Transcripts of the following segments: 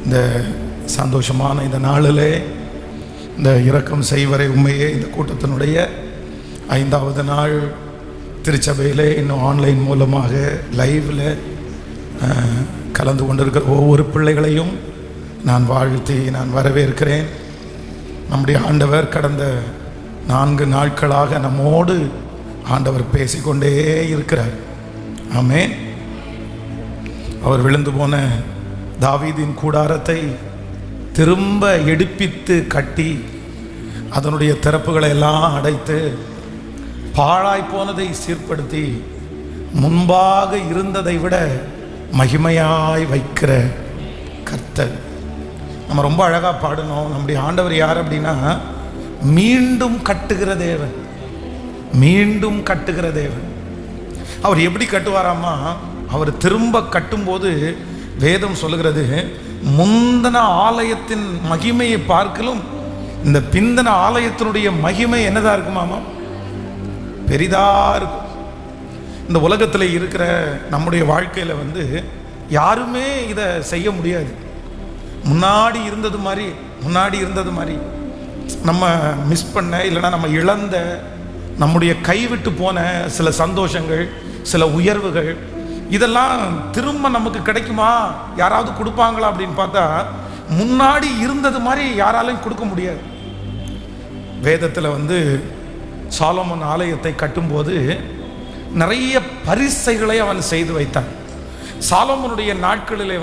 இந்த சந்தோஷமான இந்த நாளிலே இந்த இரக்கம் செய்வரை உண்மையே இந்த கூட்டத்தினுடைய 5வது நாள் திருச்சபையிலே இன்னும் ஆன்லைன் மூலமாக லைவில் கலந்து கொண்டிருக்கிற ஒவ்வொரு பிள்ளைகளையும் நான் வாழ்த்தி நான் வரவேற்கிறேன். நம்முடைய ஆண்டவர் கடந்த 4 நாட்களாக நம்மோடு ஆண்டவர் பேசிக்கொண்டே இருக்கிறார். ஆமென். அவர் விழுந்து போன தாவீதின் கூடாரத்தை திரும்ப எடுப்பித்து கட்டி அதனுடைய திறப்புகளை எல்லாம் அடைத்து பாழாய் போனதை சீர்படுத்தி முன்பாக இருந்ததை விட மகிமையாய் வைக்கிற கர்த்தர். நம்ம ரொம்ப அழகாக பாடணும். நம்முடைய ஆண்டவர் யார் அப்படின்னா, மீண்டும் கட்டுகிற தேவன். மீண்டும் கட்டுகிற தேவன். அவர் எப்படி கட்டுவாராமா? அவர் திரும்ப கட்டும்போது வேதம் சொல்லுகிறது, முந்தின ஆலயத்தின் மகிமையை பார்க்கலும் இந்த பிந்தின ஆலயத்தினுடைய மகிமை என்னதா இருக்குமாமா? பெரிதா இருக்கும். இந்த உலகத்தில் இருக்கிற நம்முடைய வாழ்க்கையில் யாருமே இதை செய்ய முடியாது. முன்னாடி இருந்தது மாதிரி நம்ம மிஸ் பண்ண, இல்லைன்னா நம்ம இழந்த, நம்முடைய கைவிட்டு போன சில சந்தோஷங்கள், சில உயர்வுகள், இதெல்லாம் திரும்ப நமக்கு கிடைக்குமா? யாராவது கொடுப்பாங்களா அப்படின்னு பார்த்தா முன்னாடி இருந்தது மாதிரி யாராலையும் கொடுக்க முடியாது. வேதத்தில் சாலமோன் ஆலயத்தை கட்டும்போது நிறைய பரிசைகளை அவன் செய்து வைத்தான். சாலமோனுடைய நாட்களிலே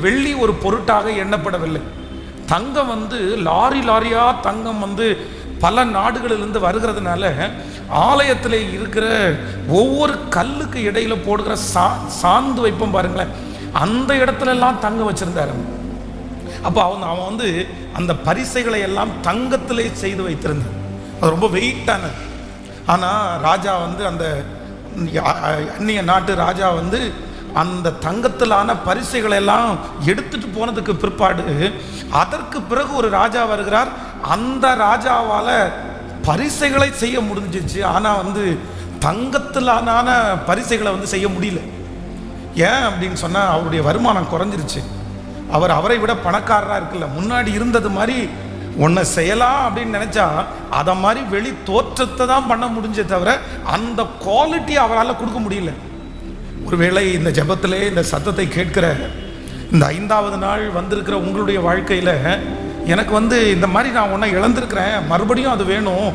வெள்ளி ஒரு பொருட்டாக எண்ணப்படவில்லை. தங்கம் லாரி லாரியா தங்கம் பல நாடுகளிலிருந்து வருகிறதுனால ஆலயத்தில் இருக்கிற ஒவ்வொரு கல்லுக்கு இடையில போடுகிற சாந்து வைப்போம் பாருங்களேன், அந்த இடத்துல எல்லாம் தங்கம் வச்சிருந்தாரு. அப்போ அவன் அந்த பரிசைகளை எல்லாம் தங்கத்திலே செய்து வைத்திருந்தான். அது ரொம்ப வெயிட்டானது. ஆனால் ராஜா அந்த அந்நிய நாட்டு ராஜா அந்த தங்கத்திலான பரிசைகளை எல்லாம் எடுத்துட்டு போனதுக்கு பிற்பாடு அதற்கு பிறகு ஒரு ராஜா வருகிறார். அந்த ராஜாவால பரிசைகளை செய்ய முடிஞ்சிச்சு, ஆனால் தங்கத்திலான பரிசைகளை செய்ய முடியல. ஏன் அப்படின்னு சொன்னால் அவருடைய வருமானம் குறைஞ்சிருச்சு. அவரை விட பணக்காரராக இருக்குல்ல, முன்னாடி இருந்தது மாதிரி ஒன்றை செய்யலாம் அப்படின்னு நினைச்சா அதை மாதிரி வெளி தோற்றத்தை தான் பண்ண முடிஞ்சே தவிர அந்த குவாலிட்டி அவரால் கொடுக்க முடியல. ஒருவேளை இந்த ஜெபத்திலே இந்த சத்தத்தை கேட்கிற இந்த 5வது நாள் வந்திருக்கிற உங்களுடைய வாழ்க்கையில் எனக்கு இந்த மாதிரி நான் ஒன்றை இழந்திருக்கிறேன், மறுபடியும் அது வேணும்,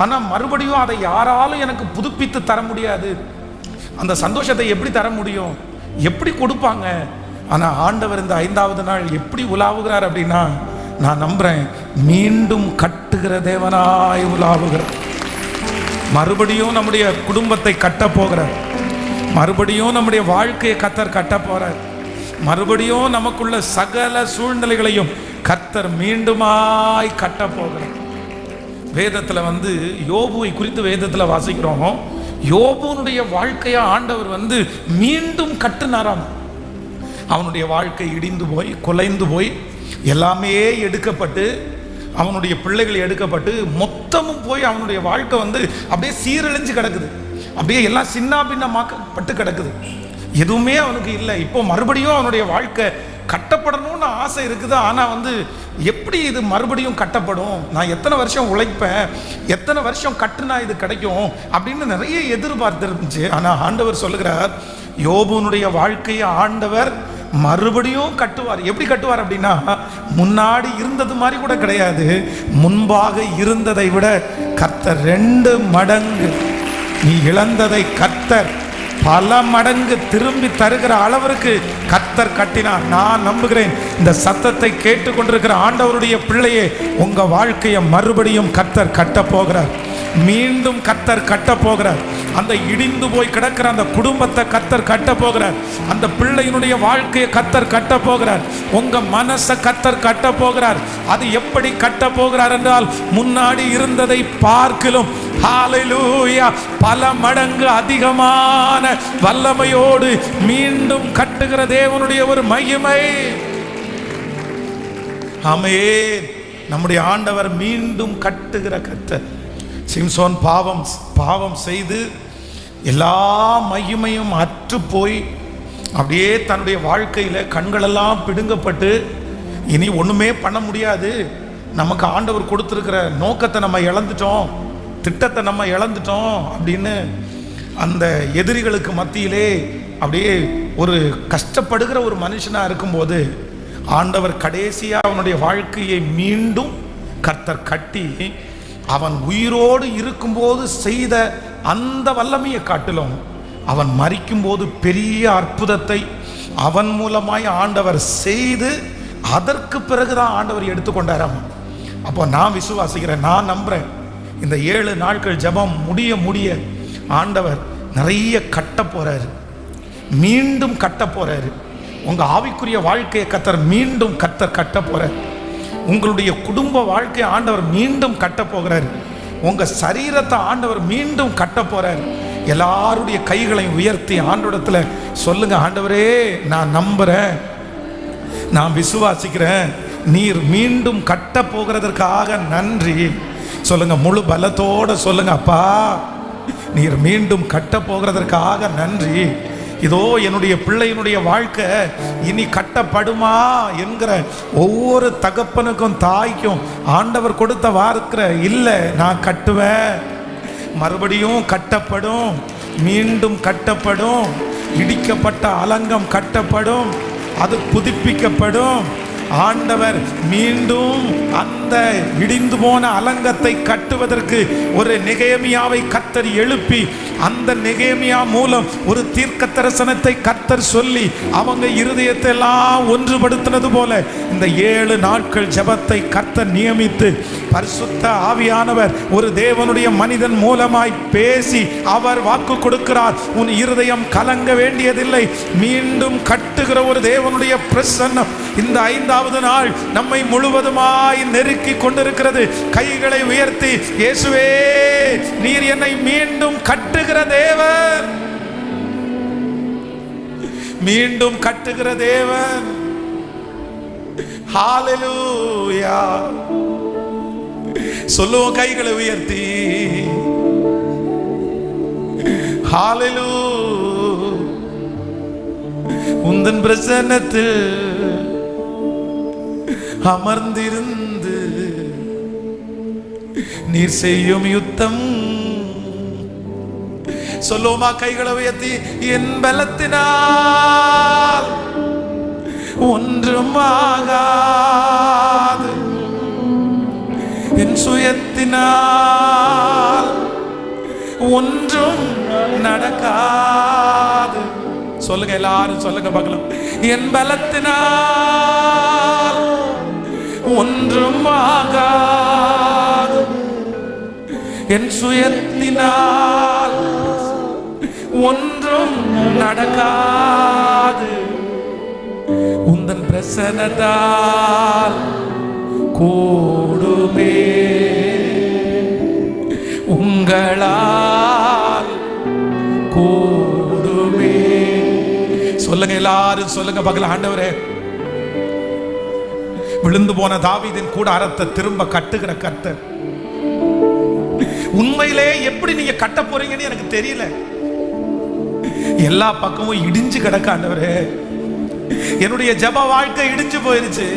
ஆனால் மறுபடியும் அதை யாராலும் எனக்கு புதுப்பித்து தர முடியாது. அந்த சந்தோஷத்தை எப்படி தர முடியும்? எப்படி கொடுப்பாங்க? ஆனால் ஆண்டவர் இந்த 5வது நாள் எப்படி உலாவுகிறார் அப்படின்னா, நான் நம்புறேன், மீண்டும் கட்டுகிற தேவனாய் உலாவுகிறார். மறுபடியும் நம்முடைய குடும்பத்தை கட்ட போகிறார். மறுபடியும் நம்முடைய வாழ்க்கையை கர்த்தர் கட்ட போறார். மறுபடியும் நமக்குள்ள சகல சூழ்நிலைகளையும் கர்த்தர் மீண்டுமாய் கட்ட போகிறார். வேதத்தில் யோபுவை குறித்து வேதத்தில் வாசிக்கிறோம். யோபுனுடைய வாழ்க்கையை ஆண்டவர் மீண்டும் கட்டுனாராம். அவனுடைய வாழ்க்கை இடிந்து போய் குலைந்து போய் எல்லாமே எடுக்கப்பட்டு, அவனுடைய பிள்ளைகள் எடுக்கப்பட்டு, மொத்தமும் போய் அவனுடைய வாழ்க்கை அப்படியே சீரழிஞ்சு கிடக்குது. அப்படியே எல்லாம் சின்ன பின்னமாக்கப்பட்டு கிடக்குது. எதுவுமே அவனுக்கு இல்லை. இப்போ மறுபடியும் அவனுடைய வாழ்க்கை கட்டப்படணும்னு ஆசை இருக்குது. ஆனால் எப்படி இது மறுபடியும் கட்டப்படும்? நான் எத்தனை வருஷம் உழைப்பேன், எத்தனை வருஷம் கட்டுனா இது கிடைக்கும் அப்படின்னு நிறைய எதிர்பார்த்து இருந்துச்சு. ஆனால் ஆண்டவர் சொல்லுகிறார், யோபுனுடைய வாழ்க்கையை ஆண்டவர் மறுபடியும் கட்டுவார். எப்படி கட்டுவார் அப்படின்னா, முன்னாடி இருந்தது மாதிரி கூட கிடையாது, முன்பாக இருந்ததை விட கர்த்தர் 2 மடங்கு, நீ இழந்ததை கர்த்தர் பல மடங்கு திரும்பி தருகிற அளவிற்கு கர்த்தர் கட்டினார். நான் நம்புகிறேன், இந்த சத்தத்தை கேட்டுக்கொண்டிருக்கிற ஆண்டவருடைய பிள்ளையே, உங்க வாழ்க்கையை மறுபடியும் கர்த்தர் கட்ட போகிறார். மீண்டும் கர்த்தர் கட்ட போகிறார். அந்த இடிந்து போய் கிடக்கிற அந்த குடும்பத்தை கர்த்தர் கட்ட போகிறார். அந்த பிள்ளையினுடைய வாழ்க்கையை கர்த்தர் கட்ட போகிறார். உங்க மனசை கர்த்தர் கட்ட போகிறார். அது எப்படி கட்ட போகிறார் என்றால், முன்னாடி இருந்ததை பார்க்கிலும் ஹல்லேலூயா பல மடங்கு அதிகமான வல்லமையோடு மீண்டும் கட்டுகிற தேவனுடைய ஒரு மகிமை. ஆமென். நம்முடைய ஆண்டவர் மீண்டும் கட்டுகிற கர்த்தர். சிம்சோன் பாவம் செய்து எல்லா மகிமையும் அற்று போய் அப்படியே தன்னுடைய வாழ்க்கையில் கண்களெல்லாம் பிடுங்கப்பட்டு இனி ஒண்ணுமே பண்ண முடியாது, நமக்கு ஆண்டவர் கொடுத்திருக்கிற நோக்கத்தை நம்ம இழந்துட்டோம், திட்டத்தை நம்ம இழந்துட்டோம் அப்படின்னு அந்த எதிரிகளுக்கு மத்தியிலே அப்படியே ஒரு கஷ்டப்படுகிற ஒரு மனுஷனா இருக்கும்போது ஆண்டவர் கடைசியா அவனுடைய வாழ்க்கையை மீண்டும் கர்த்தர் கட்டி அவன் உயிரோடு இருக்கும்போது செய்த அந்த வல்லமையை காட்டிலும் அவன் மரிக்கும்போது பெரிய அற்புதத்தை அவன் மூலமாய் ஆண்டவர் செய்து அதற்கு பிறகுதான் ஆண்டவர் எடுத்துக்கொண்டாராம். அப்போ நான் விசுவாசிக்கிறேன், நான் நம்புறேன், இந்த 7 நாட்கள் ஜெபம் முடிய முடிய ஆண்டவர் நிறைய கட்ட போறாரு, மீண்டும் கட்ட போறாரு. உங்க ஆவிக்குரிய வாழ்க்கையை கர்த்தர் மீண்டும் கட்ட போறார். உங்களுடைய குடும்ப வாழ்க்கையை ஆண்டவர் மீண்டும் கட்ட போகிறார். உங்க சரீரத்தை ஆண்டவர் மீண்டும் கட்ட போறார். எல்லாருடைய கைகளையும் உயர்த்தி ஆண்டவரிடத்துல சொல்லுங்க, ஆண்டவரே நான் நம்புறேன், நான் விசுவாசிக்கிறேன், நீர் மீண்டும் கட்ட போகிறதற்காக நன்றி சொல்லுங்க. முழு பலத்தோட சொல்லுங்க, அப்பா நீர் மீண்டும் கட்ட போகிறதற்காக நன்றி. இதோ என்னுடைய பிள்ளையினுடைய வாழ்க்கை இனி கட்டப்படுமா என்கிற ஒவ்வொரு தகப்பனுக்கும் தாய்க்கும் ஆண்டவர் கொடுத்த வார்த்தை, இல்லை நான் கட்டுவேன், மறுபடியும் கட்டப்படும், மீண்டும் கட்டப்படும், இடிக்கப்பட்ட அலங்கம் கட்டப்படும், அது புதுப்பிக்கப்படும். ஆண்டவர் மீண்டும் அந்த இடிந்து போன அலங்கத்தை கட்டுவதற்கு ஒரு நெகேமியாவை கர்த்தர் எழுப்பி அந்த நெகேமியா மூலம் ஒரு தீர்க்க தரிசனத்தை கர்த்தர் சொல்லி அவங்க இருதயத்தை எல்லாம் ஒன்றுபடுத்தினது போல இந்த 7 நாட்கள் ஜெபத்தை கர்த்தர் நியமித்து பரிசுத்த ஆவியானவர் ஒரு தேவனுடைய மனிதன் மூலமாய் பேசி அவர் வாக்கு கொடுக்கிறார், உன் இருதயம் கலங்க வேண்டியதில்லை, மீண்டும் கட்டுகிற ஒரு தேவனுடைய பிரசன்னம் இந்த 5வது நாள் நம்மை முழுவதுமாய் நெருக்கி கொண்டிருக்கிறது. கைகளை உயர்த்தி, இயேசுவே நீர் என்னை மீண்டும் கட்டுகிற தேவன், மீண்டும் கட்டுகிற தேவன். ஹalleluya சொல்லுவோம் கைகளை உயர்த்தி, ஹalleluya. உந்தன் பிரசன்னத்தில் அமர்ந்திருந்து நீர் செய்யும் யுத்தம் சொல்லுவோமா கைகளை உயர்த்தி, என் பலத்தினால் ஒன்றும் ஆகாது, என் சுயத்தினால் ஒன்றும் நடக்காது. சொல்லுங்க எல்லாரும் சொல்லுங்க பார்க்கலாம், என் பலத்தினால் ஒன்றும் ஆகாது, என் சுயத்தினால் ஒன்றும் நடக்காது, உந்தன் பிரசன்னத்தால் கூடுமே, உங்களால் கூடுமே. சொல்லுங்க எல்லாரும் சொல்லுங்க பார்க்கலாம், ஆண்டவரே விழுந்து போன தாவீதின் கூடாரத்தை திரும்ப கட்டுகிற கர்த்தர், உண்மையிலே எப்படி நீங்க கட்ட போறீங்கன்னு எனக்கு தெரியல, எல்லா பக்கமும் இடிஞ்சு கிடக்க ஆண்டவரே, என்னுடைய ஜெப வாழ்க்கை இடிஞ்சு போயிருச்சு,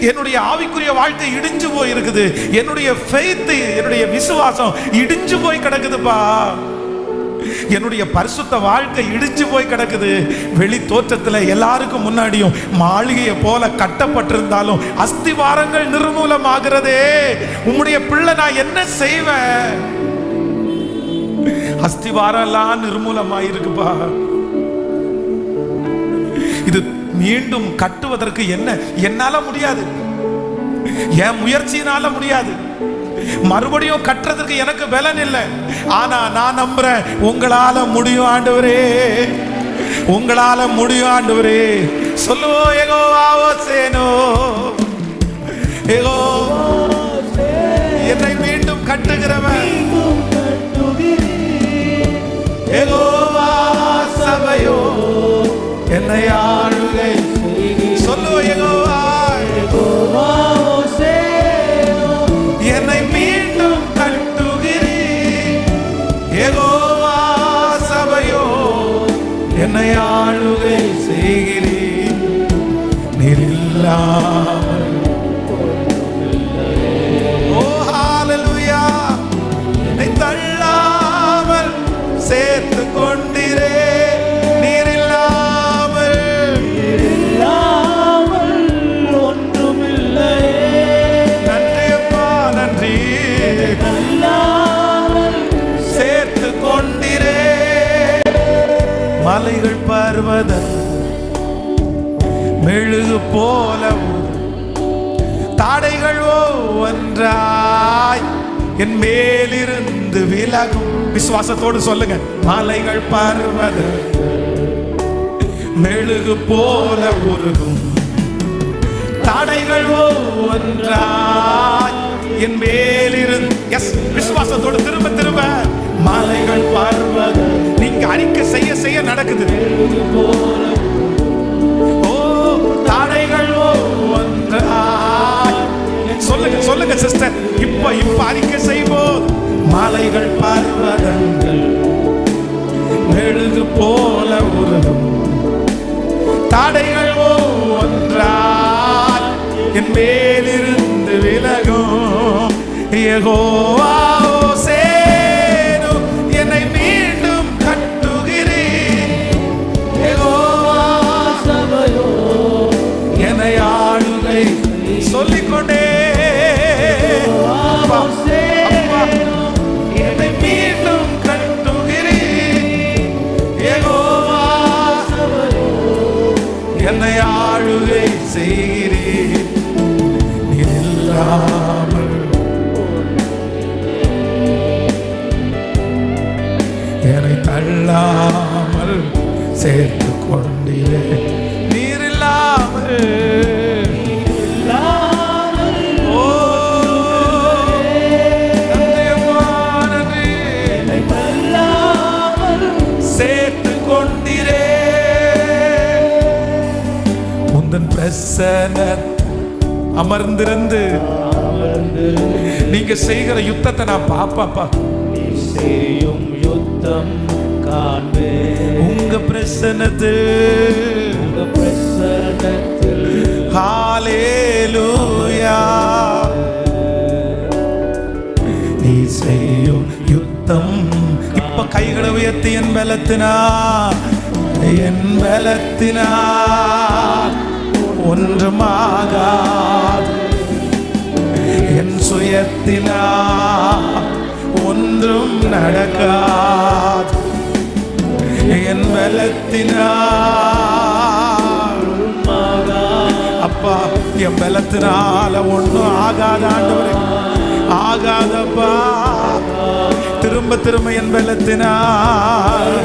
என்னுடைய ஆவிக்குரிய வாழ்க்கை இடிஞ்சு போயிருக்குது, என்னுடைய ஃபெய்த், என்னுடைய விசுவாசம் இடிஞ்சு போய் கிடக்குதுப்பா, என்னுடைய பரிசுத்த வாழ்க்கை இடிஞ்சு போய் கிடக்குது. வெளி தோற்றத்துல எல்லாருக்கும் முன்னாடியும் மாளிகையை போல கட்டப்பட்டிருந்தாலும் அஸ்திவாரங்கள் நிர்மூலமாகிறதே. உம்முடைய பிள்ளை நான் என்ன செய்வேன்? அஸ்திவாரம் எல்லாம் நிர்மூலமாயிருக்குப்பா. இது மீண்டும் கட்டுவதற்கு என்ன என்னால முடியாது, என் முயற்சியினால முடியாது, மறுபடியும் கட்டுறதுக்கு எனக்கு பலன் இல்லை. ஆனா நான் நம்புறேன், உங்களால முடியும் ஆண்டவரே, உங்களால முடியும் ஆண்டவரே. சொல்லுவோம், யெகோவா சேனோ, யெகோவா என்னை மீண்டும் கட்டுகிறவன், யெகோவா சபையோ என்னை ஆளுகை. சொல்லுவோம், யெகோவா யெகோவா என்னை மீண்டும் கட்டுகிறீர், யெகோவா சபையோ என்னை ஆளுகை செய்கிறீர், நீர் இல்லாமல் ஓ ஹalleluya என்னை தள்ளாமல் சேர்த்து கொண்டிரே நீர் இல்லாமல் ஒன்றுமில்லையே. நன்றி அப்பா நன்றி சேர்த்து கொண்டிரே மலைகள் பர்வத மெழுகு போல தாடைகள் ஒன்றாய் என் மேலிருந்து விலகும். விசுவாசத்தோடு சொல்லுங்க. மலைகள் பர்வத மெழுகு போல உருகும் தாடைகள் ஒன்றாய் என் மேலிருந்து. எஸ், விசுவாசத்தோடு திரும்ப திரும்ப மலைகள் பர்வத. நீங்க அறிக்கை செய்ய செய்ய நடக்குது. ஓ தாடைகள் ஒன்றாய். சொல்லுங்க சொல்லுங்க சிஸ்டர். இப்ப அறிக்கை செய்வோம். மலைகள் பர்வதங்கள் மெழுகு போல உருகும் தாடைகள் ஒன்றாய் என் மேலிருந்து விலகும். யெகோவா என்னை மீண்டும் கட்டுகிறீர். யெகோவா என்னை ஆளுகை சொல்லிக்கொண்டே என்னை மீண்டும் கட்டுகிறீர். யெகோவா என்னை ஆளுகை செய்கிறீர். நீர் இல்லாமல் என்னை தள்ளாமல் சேர்த்து கொண்டீரே. நீர் இல்லாமல் ஓ நன்றி என்னை தள்ளாமல் சேர்த்து கொண்டீரே. உந்தன் பிரசன்ன அமர்ந்திருந்து நீங்க செய்கிற யுத்தத்தை நான் பாப்பாப்பா. செய்யும் யுத்தம் காண்பே. உங்க பிரசன்னத்தில் ஹalleluya நீ செய்யும் யுத்தம். இப்ப கைகளை உயர்த்தி என் பலத்தினால் ஒன்றுமாகாது. என் சுயத்தினால் ஒன்றும் நடக்காது. என் பலத்தினால் அப்பா என் பலத்தினால ஒன்றும் ஆகாத ஆண்டவரே. ஆகாதப்பா. திரும்ப திரும்ப என் பலத்தினால்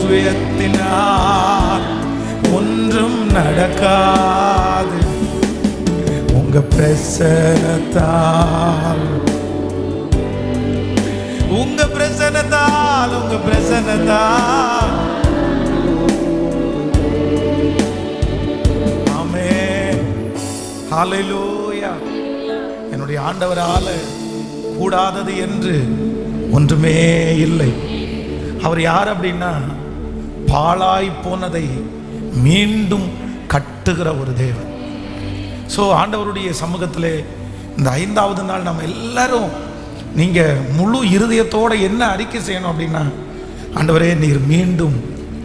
சுயத்தினால் ஒன்றும் நடக்காது. உங்க பிரசன்னத்தால் உங்க பிரசன்னத்தால் ஆமென். ஹalleluya. என்னுடைய ஆண்டவரால கூடாதது என்று ஒன்றுமே இல்லை. அவர் யார் அப்படின்னா பாழாய் போனதை மீண்டும் கட்டுகிற ஒரு தேவன். ஸோ ஆண்டவருடைய சமூகத்தில் இந்த 5வது நாள் நம்ம எல்லாரும் நீங்கள் முழு இருதயத்தோடு என்ன அறிக்கை செய்யணும் அப்படின்னா, ஆண்டவரே நீர் மீண்டும்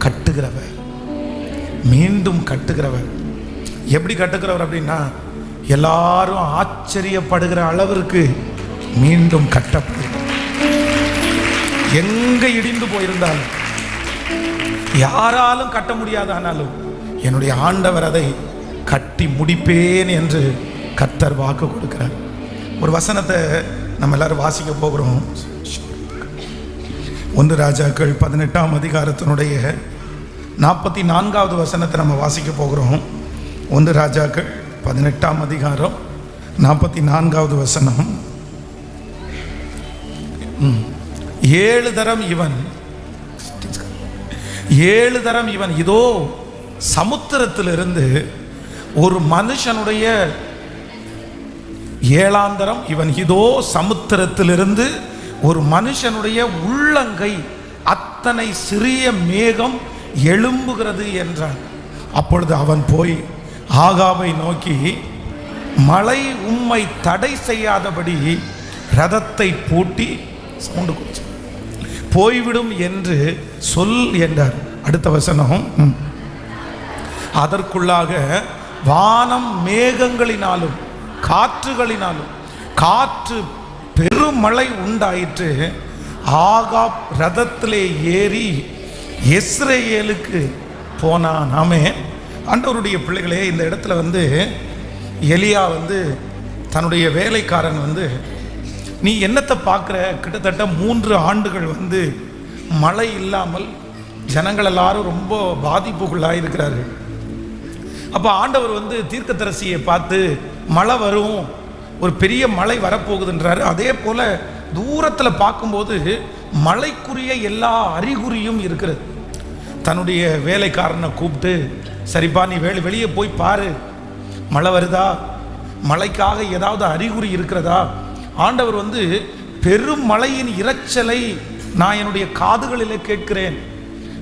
கட்டுகிறவர். மீண்டும் கட்டுகிறவர். எப்படி கட்டுகிறவர் அப்படின்னா, எல்லாரும் ஆச்சரியப்படுகிற அளவிற்கு மீண்டும் கட்டப்படுகிறார். எங்கே இடிந்து போயிருந்தாலும், யாராலும் கட்ட முடியாதானாலும் என்னுடைய ஆண்டவர் அதை கட்டி முடிப்பேன் என்று கர்த்தர் வாக்கு கொடுக்கிறார். ஒரு வசனத்தை நம்ம எல்லாரும் வாசிக்க போகிறோம். 1 ராஜாக்கள் 18ஆம் அதிகாரத்தினுடைய 44வது வசனத்தை நம்ம வாசிக்க போகிறோம். 1 ராஜாக்கள் 18ஆம் அதிகாரம் 44வது வசனம். 7 தரம் இவன் இதோ சமுத்திரத்திலிருந்து ஒரு மனுஷனுடைய 7ஆம் தரம் இவன் இதோ சமுத்திரத்திலிருந்து ஒரு மனுஷனுடைய உள்ளங்கை அத்தனை சிறிய மேகம் எழும்புகிறது என்றான். அப்பொழுது அவன் போய் ஆகாபை நோக்கி, மழை உம்மை தடை செய்யாதபடி ரதத்தை பூட்டி சவுண்டு கொடுத்து போய்விடும் என்று சொல் என்றார். அடுத்த வசனம், அதற்குள்ளாக வானம் மேகங்களினாலும் காற்றுகளினாலும் காற்று பெருமழை உண்டாயிற்று. ஆகாப் ரதத்திலே ஏறி இஸ்ரேலுக்கு போனான். ஆமென். ஆண்டவருடைய பிள்ளைகளே, இந்த இடத்துல எலியா தன்னுடைய வேலைக்காரன் நீ என்னத்தை பார்க்குற, கிட்டத்தட்ட 3 ஆண்டுகள் மழை இல்லாமல் ஜனங்கள் எல்லாரும் ரொம்ப பாதிப்புக்குள்ளாக இருக்கிறார்கள். அப்போ ஆண்டவர் தீர்க்கதரிசியை பார்த்து மழை வரும், ஒரு பெரிய மழை வரப்போகுதுன்றாரு. அதே போல் தூரத்தில் பார்க்கும்போது மழைக்குரிய எல்லா அறிகுறியும் இருக்கிறது. தன்னுடைய வேலைக்காரனை கூப்பிட்டு, சரிப்பா நீ வெளியே போய் பாரு, மழை வருதா, மழைக்காக ஏதாவது அறிகுறி இருக்கிறதா. ஆண்டவர் பெரும் மழையின் இரைச்சலை நான் என்னுடைய காதுகளில் கேட்கிறேன்.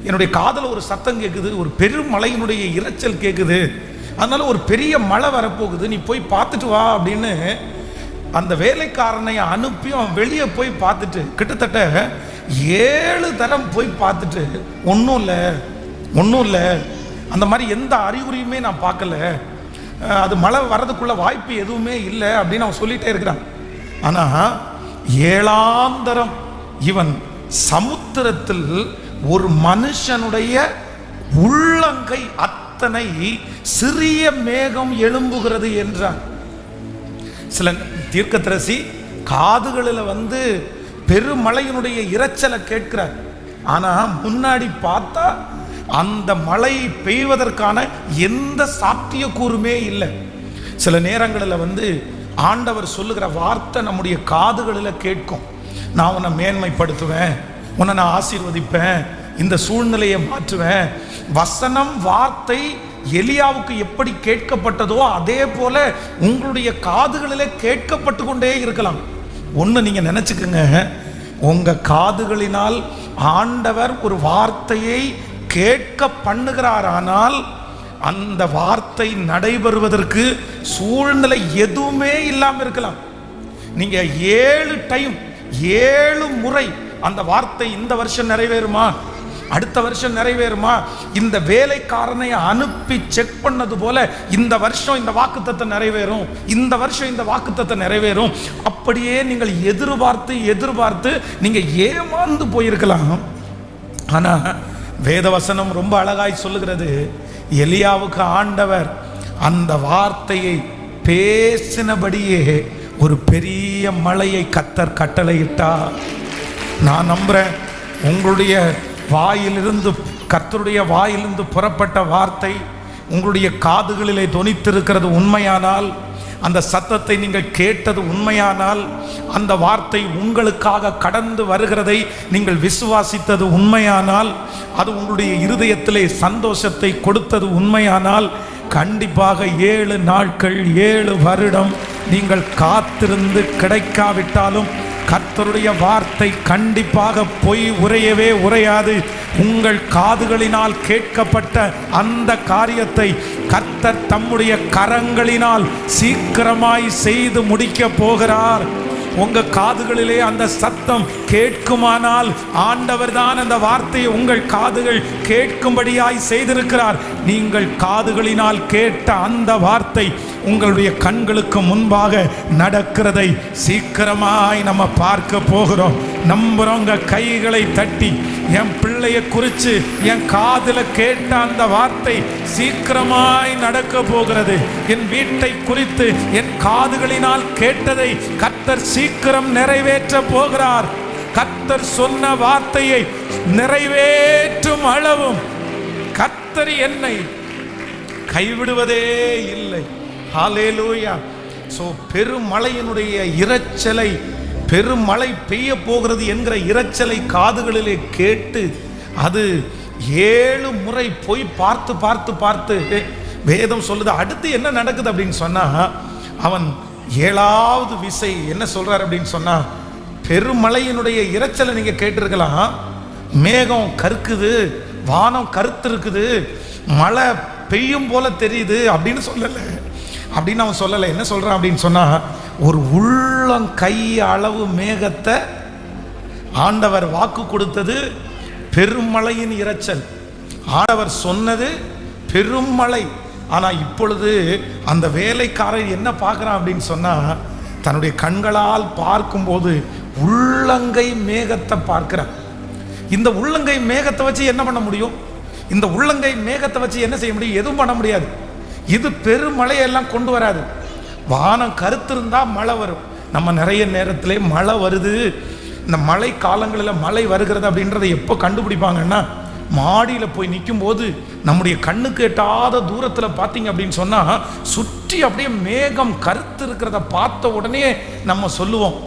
என்னுடைய காதில் ஒரு சத்தம் கேட்குது, ஒரு பெரும் மழையினுடைய இரைச்சல் கேட்குது, அதனால ஒரு பெரிய மழை வரப்போகுது, நீ போய் பார்த்துட்டு வா அப்படின்னு அந்த வேலைக்காரனை அனுப்பி அவன் வெளியே போய் பார்த்துட்டு கிட்டத்தட்ட 7 தரம் போய் பார்த்துட்டு ஒன்றும் இல்லை, அந்த மாதிரி எந்த அறிகுறியுமே நான் பார்க்கல, அது மழை வர்றதுக்குள்ள வாய்ப்பு எதுவுமே இல்லை அப்படின்னு அவன் சொல்லிட்டே இருக்கிறான். ஆனால் 7ஆம் தரம் இவன் சமுத்திரத்தில் ஒரு மனுஷனுடைய உள்ளங்கை அத்தனை சிறிய மேகம் எழும்புகிறது என்றான். சில தீர்க்கதரிசி காதுகளில் பெருமழையினுடைய இரைச்சலை கேட்கிறார். ஆனால் முன்னாடி பார்த்தா அந்த மழை பெய்வதற்கான எந்த சாத்தியக்கூறுமே இல்லை. சில நேரங்களில் ஆண்டவர் சொல்லுகிற வார்த்தை நம்முடைய காதுகளில் கேட்கும். நான் உன்னை மேன்மைப்படுத்துவேன், உன்னை நான் ஆசீர்வதிப்பேன், இந்த சூழ்நிலையை மாற்றுவேன். வசனம் வார்த்தை எலியாவுக்கு எப்படி கேட்கப்பட்டதோ அதே போல உங்களுடைய காதுகளிலே கேட்கப்பட்டு கொண்டே இருக்கலாம். ஒன்று நீங்கள் நினச்சிக்கோங்க, உங்கள் காதுகளினால் ஆண்டவர் ஒரு வார்த்தையை கேட்க பண்ணுகிறார். ஆனால் அந்த வார்த்தை நடைபெறுவதற்கு சூழ்நிலை எதுவுமே இல்லாமல் இருக்கலாம். நீங்கள் 7 டைம் 7 முறை அந்த வார்த்தை இந்த வருஷம் நிறைவேறுமா, அடுத்த வருஷம் நிறைவேறுமா, இந்த வேலைக்காரனை அனுப்பி செக் பண்ணது போல இந்த வருஷம் இந்த வாக்குத்தத்தை நிறைவேறும், இந்த வருஷம் இந்த வாக்குத்தத்தை நிறைவேறும், அப்படியே நீங்கள் எதிர்பார்த்து நீங்கள் ஏமாந்து போயிருக்கலாம். ஆனால் வேதவசனம் ரொம்ப அழகாய் சொல்லுகிறது, எலியாவுக்கு ஆண்டவர் அந்த வார்த்தையை பேசினபடியே ஒரு பெரிய மழையை கர்த்தர் கட்டளையிட்டார். நான் நம்புறேன், உங்களுடைய வாயிலிருந்து, கர்த்தருடைய வாயிலிருந்து புறப்பட்ட வார்த்தை உங்களுடைய காதுகளிலே தொனித்திருக்கிறது உண்மையானால், அந்த சத்தத்தை நீங்கள் கேட்டது உண்மையானால், அந்த வார்த்தை உங்களுக்காக கடந்து வருகிறதை நீங்கள் விசுவாசித்தது உண்மையானால், அது உங்களுடைய இருதயத்திலே சந்தோஷத்தை கொடுத்தது உண்மையானால், கண்டிப்பாக 7 நாட்கள் 7 வருடம் நீங்கள் காத்திருந்து கிடைக்காவிட்டாலும் கர்த்தருடைய வார்த்தை கண்டிப்பாக பொய் உரையவே உரையாது. உங்கள் காதுகளினால் கேட்கப்பட்ட அந்த காரியத்தை கர்த்தர் தம்முடைய கரங்களினால் சீக்கிரமாய் செய்து முடிக்க போகிறார். உங்க காதுகளிலே அந்த சத்தம் கேட்குமானால் ஆண்டவர் தான் அந்த வார்த்தையை உங்கள் காதுகள் கேட்கும்படியாய் செய்திருக்கிறார். நீங்கள் காதுகளினால் கேட்ட அந்த வார்த்தை உங்களுடைய கண்களுக்கு முன்பாக நடக்கிறதை சீக்கிரமாய் நம்ம பார்க்க போகிறோம். நம்புறவங்க கைகளை தட்டி, என் பிள்ளைய குறித்து என் காதுல கேட்ட அந்த வார்த்தை சீக்கிரமாய் நடக்க போகிறது. என் வீட்டை குறித்து என் காதுகளினால் கேட்டதை கர்த்தர் சீக்கிரம் நிறைவேற்ற போகிறார். கர்த்தர் சொன்ன வார்த்தையை நிறைவேற்றும் அளவும் கர்த்தர் என்னை கைவிடுவதே இல்லை. ஹல்லேலூயா. ஸோ பெருமழையினுடைய இரைச்சலை, பெருமழை பெய்ய போகிறது என்கிற இரைச்சலை காதுகளிலே கேட்டு அது 7 முறை போய் பார்த்து வேதம் சொல்லுது. அடுத்து என்ன நடக்குது அப்படின்னு சொன்னா, அவன் 7வது விசை என்ன சொல்றார் அப்படின்னு சொன்னா, பெருமழையினுடைய இரைச்சலை நீங்க கேட்டிருக்கலாம், மேகம் கருக்குது, வானம் கருத்து இருக்குது, மழை பெய்யும் போல தெரியுது அப்படின்னு சொல்லலை. அப்படின்னு அவன் சொல்லலை. என்ன சொல்றான் அப்படின்னு சொன்னா, ஒரு உள்ளங்கை அளவு மேகத்தை ஆண்டவர் வாக்கு கொடுத்தது பெருமழையின் இரைச்சல். ஆண்டவர் சொன்னது பெருமழை. ஆனா இப்பொழுது அந்த வேலைக்காரன் என்ன பார்க்கறான் அப்படின்னு சொன்னா, தன்னுடைய கண்களால் பார்க்கும்போது உள்ளங்கை மேகத்தை பார்க்கிறான். இந்த உள்ளங்கை மேகத்தை வச்சு என்ன பண்ண முடியும்? இந்த உள்ளங்கை மேகத்தை வச்சு என்ன செய்ய முடியும்? எதுவும் பண்ண முடியாது. இது பெருமழையெல்லாம் கொண்டு வராது. வானம் கருத்திருந்தா மழை வரும். நம்ம நிறைய நேரத்திலே மழை வருது, இந்த மழை காலங்களில் மழை வருகிறது அப்படின்றத எப்போ கண்டுபிடிப்பாங்கன்னா, மாடியில் போய் நிற்கும் போது நம்முடைய கண்ணுக்கு எட்டாத தூரத்தில் பார்த்தீங்க அப்படின்னு சொன்னால், சுற்றி அப்படியே மேகம் கருத்து இருக்கிறத பார்த்த உடனே நம்ம சொல்லுவோம்,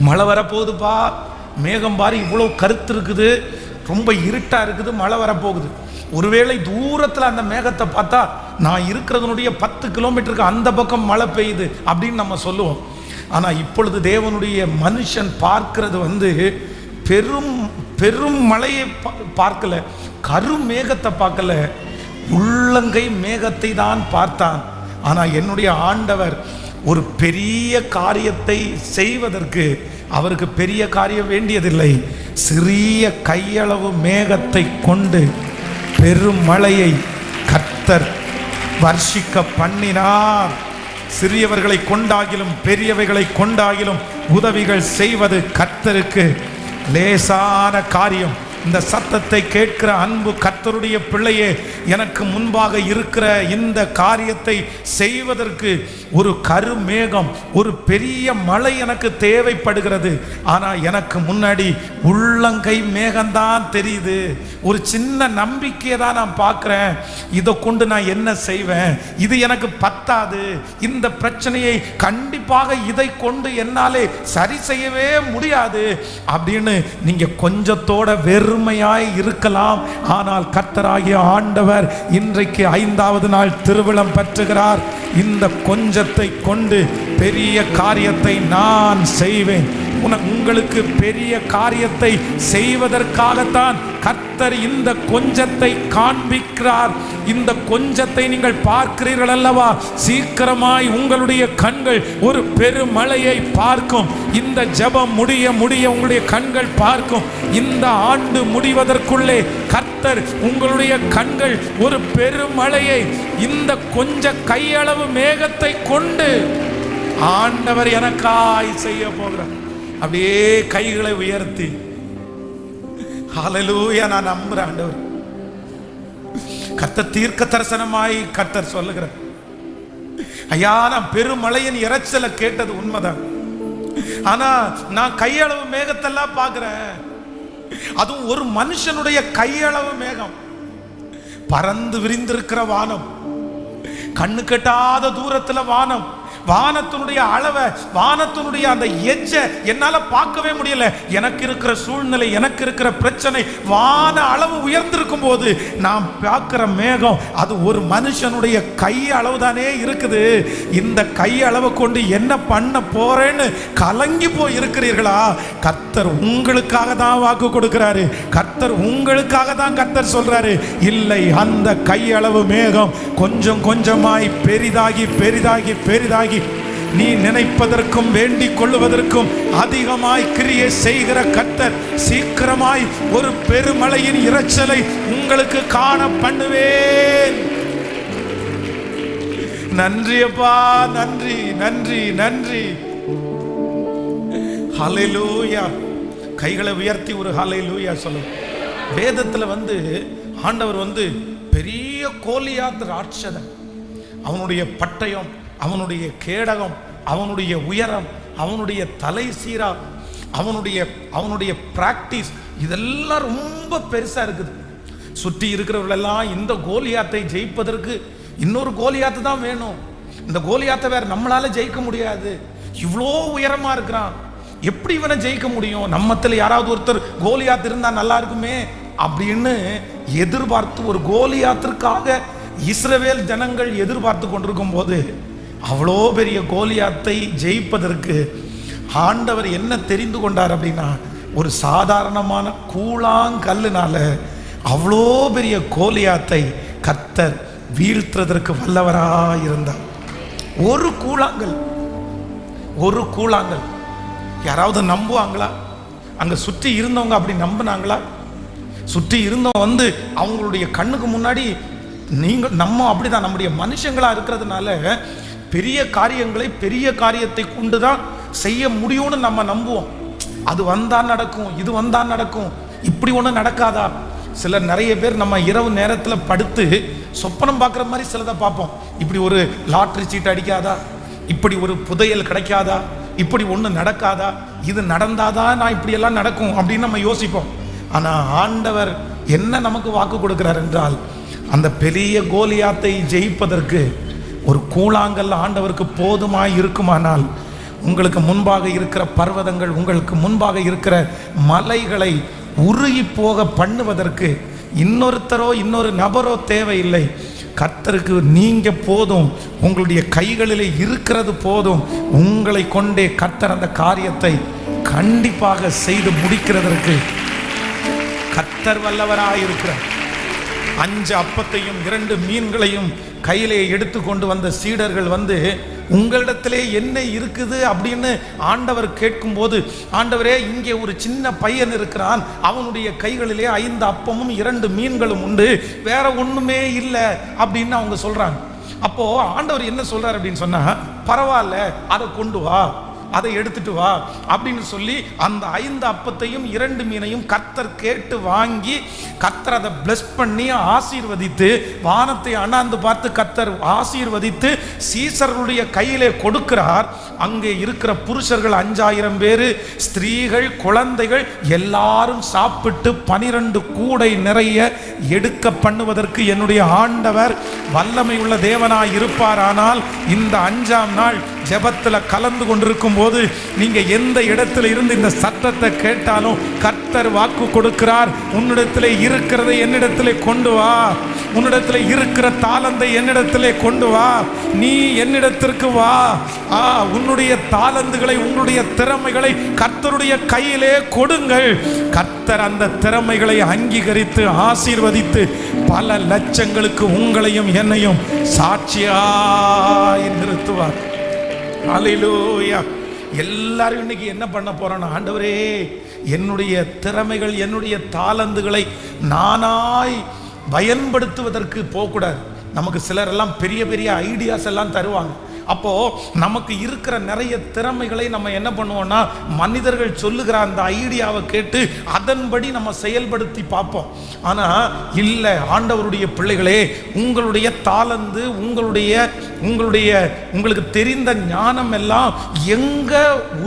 மழை வரப்போகுதுப்பா, மேகம் பாரு இவ்வளோ கருத்து இருக்குது, ரொம்ப இருட்டாக இருக்குது, மழை வரப்போகுது. ஒருவேளை தூரத்தில் அந்த மேகத்தை பார்த்தா, நான் இருக்கிறதுனுடைய 10 கிலோமீட்டருக்கு அந்த பக்கம் மழை பெய்யுது அப்படின்னு நம்ம சொல்லுவோம். ஆனால் இப்பொழுது தேவனுடைய மனுஷன் பார்க்கிறது பெரும் பெரும் மழையை பார்க்கல, கருமேகத்தை பார்க்கல, உள்ளங்கை மேகத்தை தான் பார்த்தான். ஆனால் என்னுடைய ஆண்டவர் ஒரு பெரிய காரியத்தை செய்வதற்கு அவருக்கு பெரிய காரியம் வேண்டியதில்லை. சிறிய கையளவு மேகத்தை கொண்டு பெருமழையை கர்த்தர் வர்ஷிக்க பண்ணினார். சிறியவர்களை கொண்டாகிலும் பெரியவைகளை கொண்டாகிலும் உதவிகள் செய்வது கர்த்தருக்கு லேசான காரியம். இந்த சத்தத்தை கேட்கிற அன்பு கர்த்தருடைய பிள்ளையே, எனக்கு முன்பாக இருக்கிற இந்த காரியத்தை செய்வதற்கு ஒரு கருமேகம், ஒரு பெரிய மழை எனக்கு தேவைப்படுகிறது. ஆனால் எனக்கு முன்னாடி உள்ளங்கை மேகம்தான் தெரியுது. ஒரு சின்ன நம்பிக்கையை தான் நான் பார்க்குறேன். இதை கொண்டு நான் என்ன செய்வேன்? இது எனக்கு பத்தாது. இந்த பிரச்சனையை கண்டிப்பாக இதை கொண்டு என்னாலே சரி செய்யவே முடியாது அப்படின்னு நீங்கள் கொஞ்சத்தோட வெறுமையாய் இருக்கலாம். ஆனால் கர்த்தராகிய ஆண்டவர் இன்றைக்கு 5வது நாள் திருவிழம் பெற்றுகிறார். இந்த கொஞ்சத்தை கொண்டு பெரிய காரியத்தை நான் செய்வேன். உங்களுக்கு பெரிய காரியத்தை செய்வதற்காகத்தான் கர்த்தர் இந்த கொஞ்சத்தை காண்பிக்கிறார். இந்த கொஞ்சத்தை நீங்கள் பார்க்கிறீர்கள் அல்லவா? சீக்கிரமாய் உங்களுடைய கண்கள் ஒரு பெருமழையை பார்க்கும். இந்த ஜெபம் முடிய முடிய உங்களுடைய கண்கள் பார்க்கும். இந்த ஆண்டு முடிவதற்குள்ளே கர்த்தர் உங்களுடைய கண்கள் ஒரு பெருமழையை, இந்த கொஞ்ச கையளவு மேகத்தை கொண்டு ஆண்டவர் எனக்காய் செய்ய போகிறார். அப்படியே கைகளை உயர்த்தி ஹல்லேலூயா, நான் நம்புறேன் ஆண்டவர். கர்த்தர் தீர்க்க தரிசனமாய் கர்த்தர் சொல்லுகிறார், ஐயா நான் பெருமழையின் இரைச்சலை கேட்டது உண்மைதான். ஆனா நான் கையளவு மேகத்தெல்லாம் பார்க்கிறேன். அதுவும் ஒரு மனுஷனுடைய கையளவு மேகம், பறந்து விரிந்திருக்கிற வானம், கண்ணு கெட்டாத தூரத்துல வானம், வானத்தினுடைய அளவை, வானத்தினுடைய அந்த எஜ்ஜை என்னால பார்க்கவே முடியல. எனக்கு இருக்கிற சூழ்நிலை, எனக்கு இருக்கிற பிரச்சனை வான அளவு உயர்ந்திருக்கும் போது நான் பார்க்கிற மேகம் அது ஒரு மனுஷனுடைய கை அளவு தானே இருக்குது. இந்த கை அளவை கொண்டு என்ன பண்ண போறேன்னு கலங்கி போய் இருக்கிறீர்களா? கர்த்தர் உங்களுக்காக தான் வாக்கு கொடுக்கிறாரு. கர்த்தர் உங்களுக்காக தான் கர்த்தர் சொல்றாரு, இல்லை அந்த கை அளவு மேகம் கொஞ்சம் கொஞ்சமாய் பெரிதாகி பெரிதாகி பெரிதாகி நீ நினைப்பதற்கும் வேண்டிக் கொள்ளுவதற்கும் அதிகமாய் கிரியை செய்கிற கர்த்தர் சீக்கிரமாய் ஒரு பெருமழையின் இரைச்சலை உங்களுக்கு காண பண்ணுவேன். நன்றி அப்பா, நன்றி நன்றி நன்றி. ஹல்லேலூயா. கைகளை உயர்த்தி ஒரு ஹல்லேலூயா சொல்லு. வேதத்துல ஆண்டவர் பெரிய கோலியாத் ராட்சதன், அவனுடைய பட்டயம், அவனுடைய கேடகம், அவனுடைய உயரம், அவனுடைய தலை சீரா, அவனுடைய பிராக்டிஸ், இதெல்லாம் ரொம்ப பெருசா இருக்குது. சுற்றி இருக்கிறவர்களெல்லாம் இந்த கோலியாத்தை ஜெயிப்பதற்கு இன்னொரு கோலியாத்து தான் வேணும். இந்த கோலியாத்தை வேற நம்மளால ஜெயிக்க முடியாது. இவ்வளோ உயரமா இருக்கிறான், எப்படி இவனை ஜெயிக்க முடியும்? நம்மத்தில் யாராவது ஒருத்தர் கோலியாத் இருந்தா நல்லா இருக்குமே அப்படின்னு எதிர்பார்த்து ஒரு கோலியாத்திற்காக இஸ்ரவேல் ஜனங்கள் எதிர்பார்த்து கொண்டிருக்கும் போது, அவ்வளோ பெரிய கோலியாத்தை ஜெயிப்பதற்கு ஆண்டவர் என்ன தெரிந்து கொண்டார் அப்படின்னா, ஒரு சாதாரணமான கூழாங்கல்லுனால அவ்வளோ பெரிய கோலியாத்தை கர்த்தர் வீழ்த்துறதற்கு வல்லவராக இருந்தார். ஒரு கூழாங்கல் யாராவது நம்புவாங்களா? அங்க சுற்றி இருந்தவங்க அப்படி நம்பினாங்களா? சுற்றி இருந்தவங்க அவங்களுடைய கண்ணுக்கு முன்னாடி நம்ம அப்படிதான், நம்முடைய மனுஷங்களா இருக்கிறதுனால பெரிய காரியத்தை கொண்டுதான் செய்ய முடியும்னு நம்ம நம்புவோம். அது வந்தா நடக்கும், இது வந்தா நடக்கும், இப்படி ஒண்ணு நடக்காதா? நிறைய பேர் நம்ம இரவு நேரத்தில் படுத்து சொப்பனம் பார்க்குற மாதிரி சிலதை பார்ப்போம். இப்படி ஒரு லாட்ரி சீட் அடிக்காதா, இப்படி ஒரு புதையல் கிடைக்காதா, இப்படி ஒன்று நடக்காதா, இது நடந்தாதான் நான் இப்படியெல்லாம் நடக்கும் அப்படின்னு நம்ம யோசிப்போம். ஆனால் ஆண்டவர் என்ன நமக்கு வாக்கு கொடுக்கிறார் என்றால், அந்த பெரிய கோலியாத்தை ஜெயிப்பதற்கு ஒரு கூழாங்கல் ஆண்டவருக்கு போதுமாய் இருக்குமானால், உங்களுக்கு முன்பாக இருக்கிற பர்வதங்கள், உங்களுக்கு முன்பாக இருக்கிற மலைகளை உருகி போக பண்ணுவதற்கு இன்னொருத்தரோ இன்னொரு நபரோ தேவையில்லை. கர்த்தருக்கு நீங்க போதும், உங்களுடைய கைகளிலே இருக்கிறது போதும். உங்களை கொண்டே கர்த்தர் அந்த காரியத்தை கண்டிப்பாக செய்து முடிக்கிறதற்கு கர்த்தர் வல்லவராயிருக்கிறார். 5 அப்பத்தையும் 2 மீன்களையும் கையிலே எடுத்து கொண்டு வந்த சீடர்கள் உங்களிடத்திலே என்ன இருக்குது அப்படின்னு ஆண்டவர் கேட்கும்போது, ஆண்டவரே இங்கே ஒரு சின்ன பையன் இருக்கிறான், அவனுடைய கைகளிலே 5 அப்பமும் 2 மீன்களும் உண்டு, வேற ஒண்ணுமே இல்லை அப்படின்னு அவங்க சொல்றாங்க. அப்போ ஆண்டவர் என்ன சொல்றாரு அப்படின்னு சொன்னா, பரவாயில்ல, அதை கொண்டு வா, அதை எடுத்துட்டு வா அப்படின்னு சொல்லி அந்த 5 அப்பத்தையும் 2 மீனையும் கர்த்தர் கேட்டு வாங்கி, கர்த்தர் அதை பிளஸ் பண்ணி ஆசீர்வதித்து, வானத்தை அண்ணாந்து பார்த்து கர்த்தர் ஆசீர்வதித்து சீசர்களுடைய கையிலே கொடுக்கிறார். அங்கே இருக்கிற புருஷர்கள் 5000 பேரு, ஸ்திரீகள், குழந்தைகள் எல்லாரும் சாப்பிட்டு 12 கூடை நிறைய எடுக்க பண்ணுவதற்கு என்னுடைய ஆண்டவர் வல்லமை உள்ள தேவனாய் இருப்பார். ஆனால் இந்த 5ஆம் நாள் ஜெபத்தில் கலந்து கொண்டிருக்கும் போது நீங்க எந்த இடத்துல இருந்து இந்த சத்தத்தை கேட்டாலும் கர்த்தர் வாக்கு கொடுக்கிறார், உன்னிடத்திலே இருக்கிறதை என்னிடத்திலே கொண்டு வா, உன்னிடத்திலே இருக்கிற தாளந்தை என்னிடத்திலே கொண்டு வா, நீ என்னிடத்திற்கு வா. உன்னுடைய தாளந்துகளை, உன்னுடைய திறமைகளை கர்த்தருடைய கையிலே கொடுங்கள். கர்த்தர் அந்த திறமைகளை அங்கீகரித்து ஆசீர்வதித்து பல லட்சங்களுக்கு உங்களையும் என்னையும் சாட்சியாய் நிறுத்துவார். ஹல்லேலூயா. எல்லாரும் இன்னைக்கு என்ன பண்ண போறோம்? ஆண்டவரே, என்னுடைய திறமைகள், என்னுடைய தாளந்துகளை நானாய் பயன்படுத்துவதற்கு போகக்கூடாது. நமக்கு சிலர் எல்லாம் பெரிய பெரிய ஐடியாஸ் எல்லாம் தருவாங்க. அப்போ நமக்கு இருக்கிற நிறைய திறமைகளை நம்ம என்ன பண்ணுவோம்னா, மனிதர்கள் சொல்லுகிற அந்த ஐடியாவை கேட்டு அதன்படி நம்ம செயல்படுத்தி பார்ப்போம். ஆனா இல்லை, ஆண்டவருடைய பிள்ளைகளே, உங்களுடைய தாளந்து, உங்களுக்கு தெரிந்த ஞானம் எல்லாம் எங்க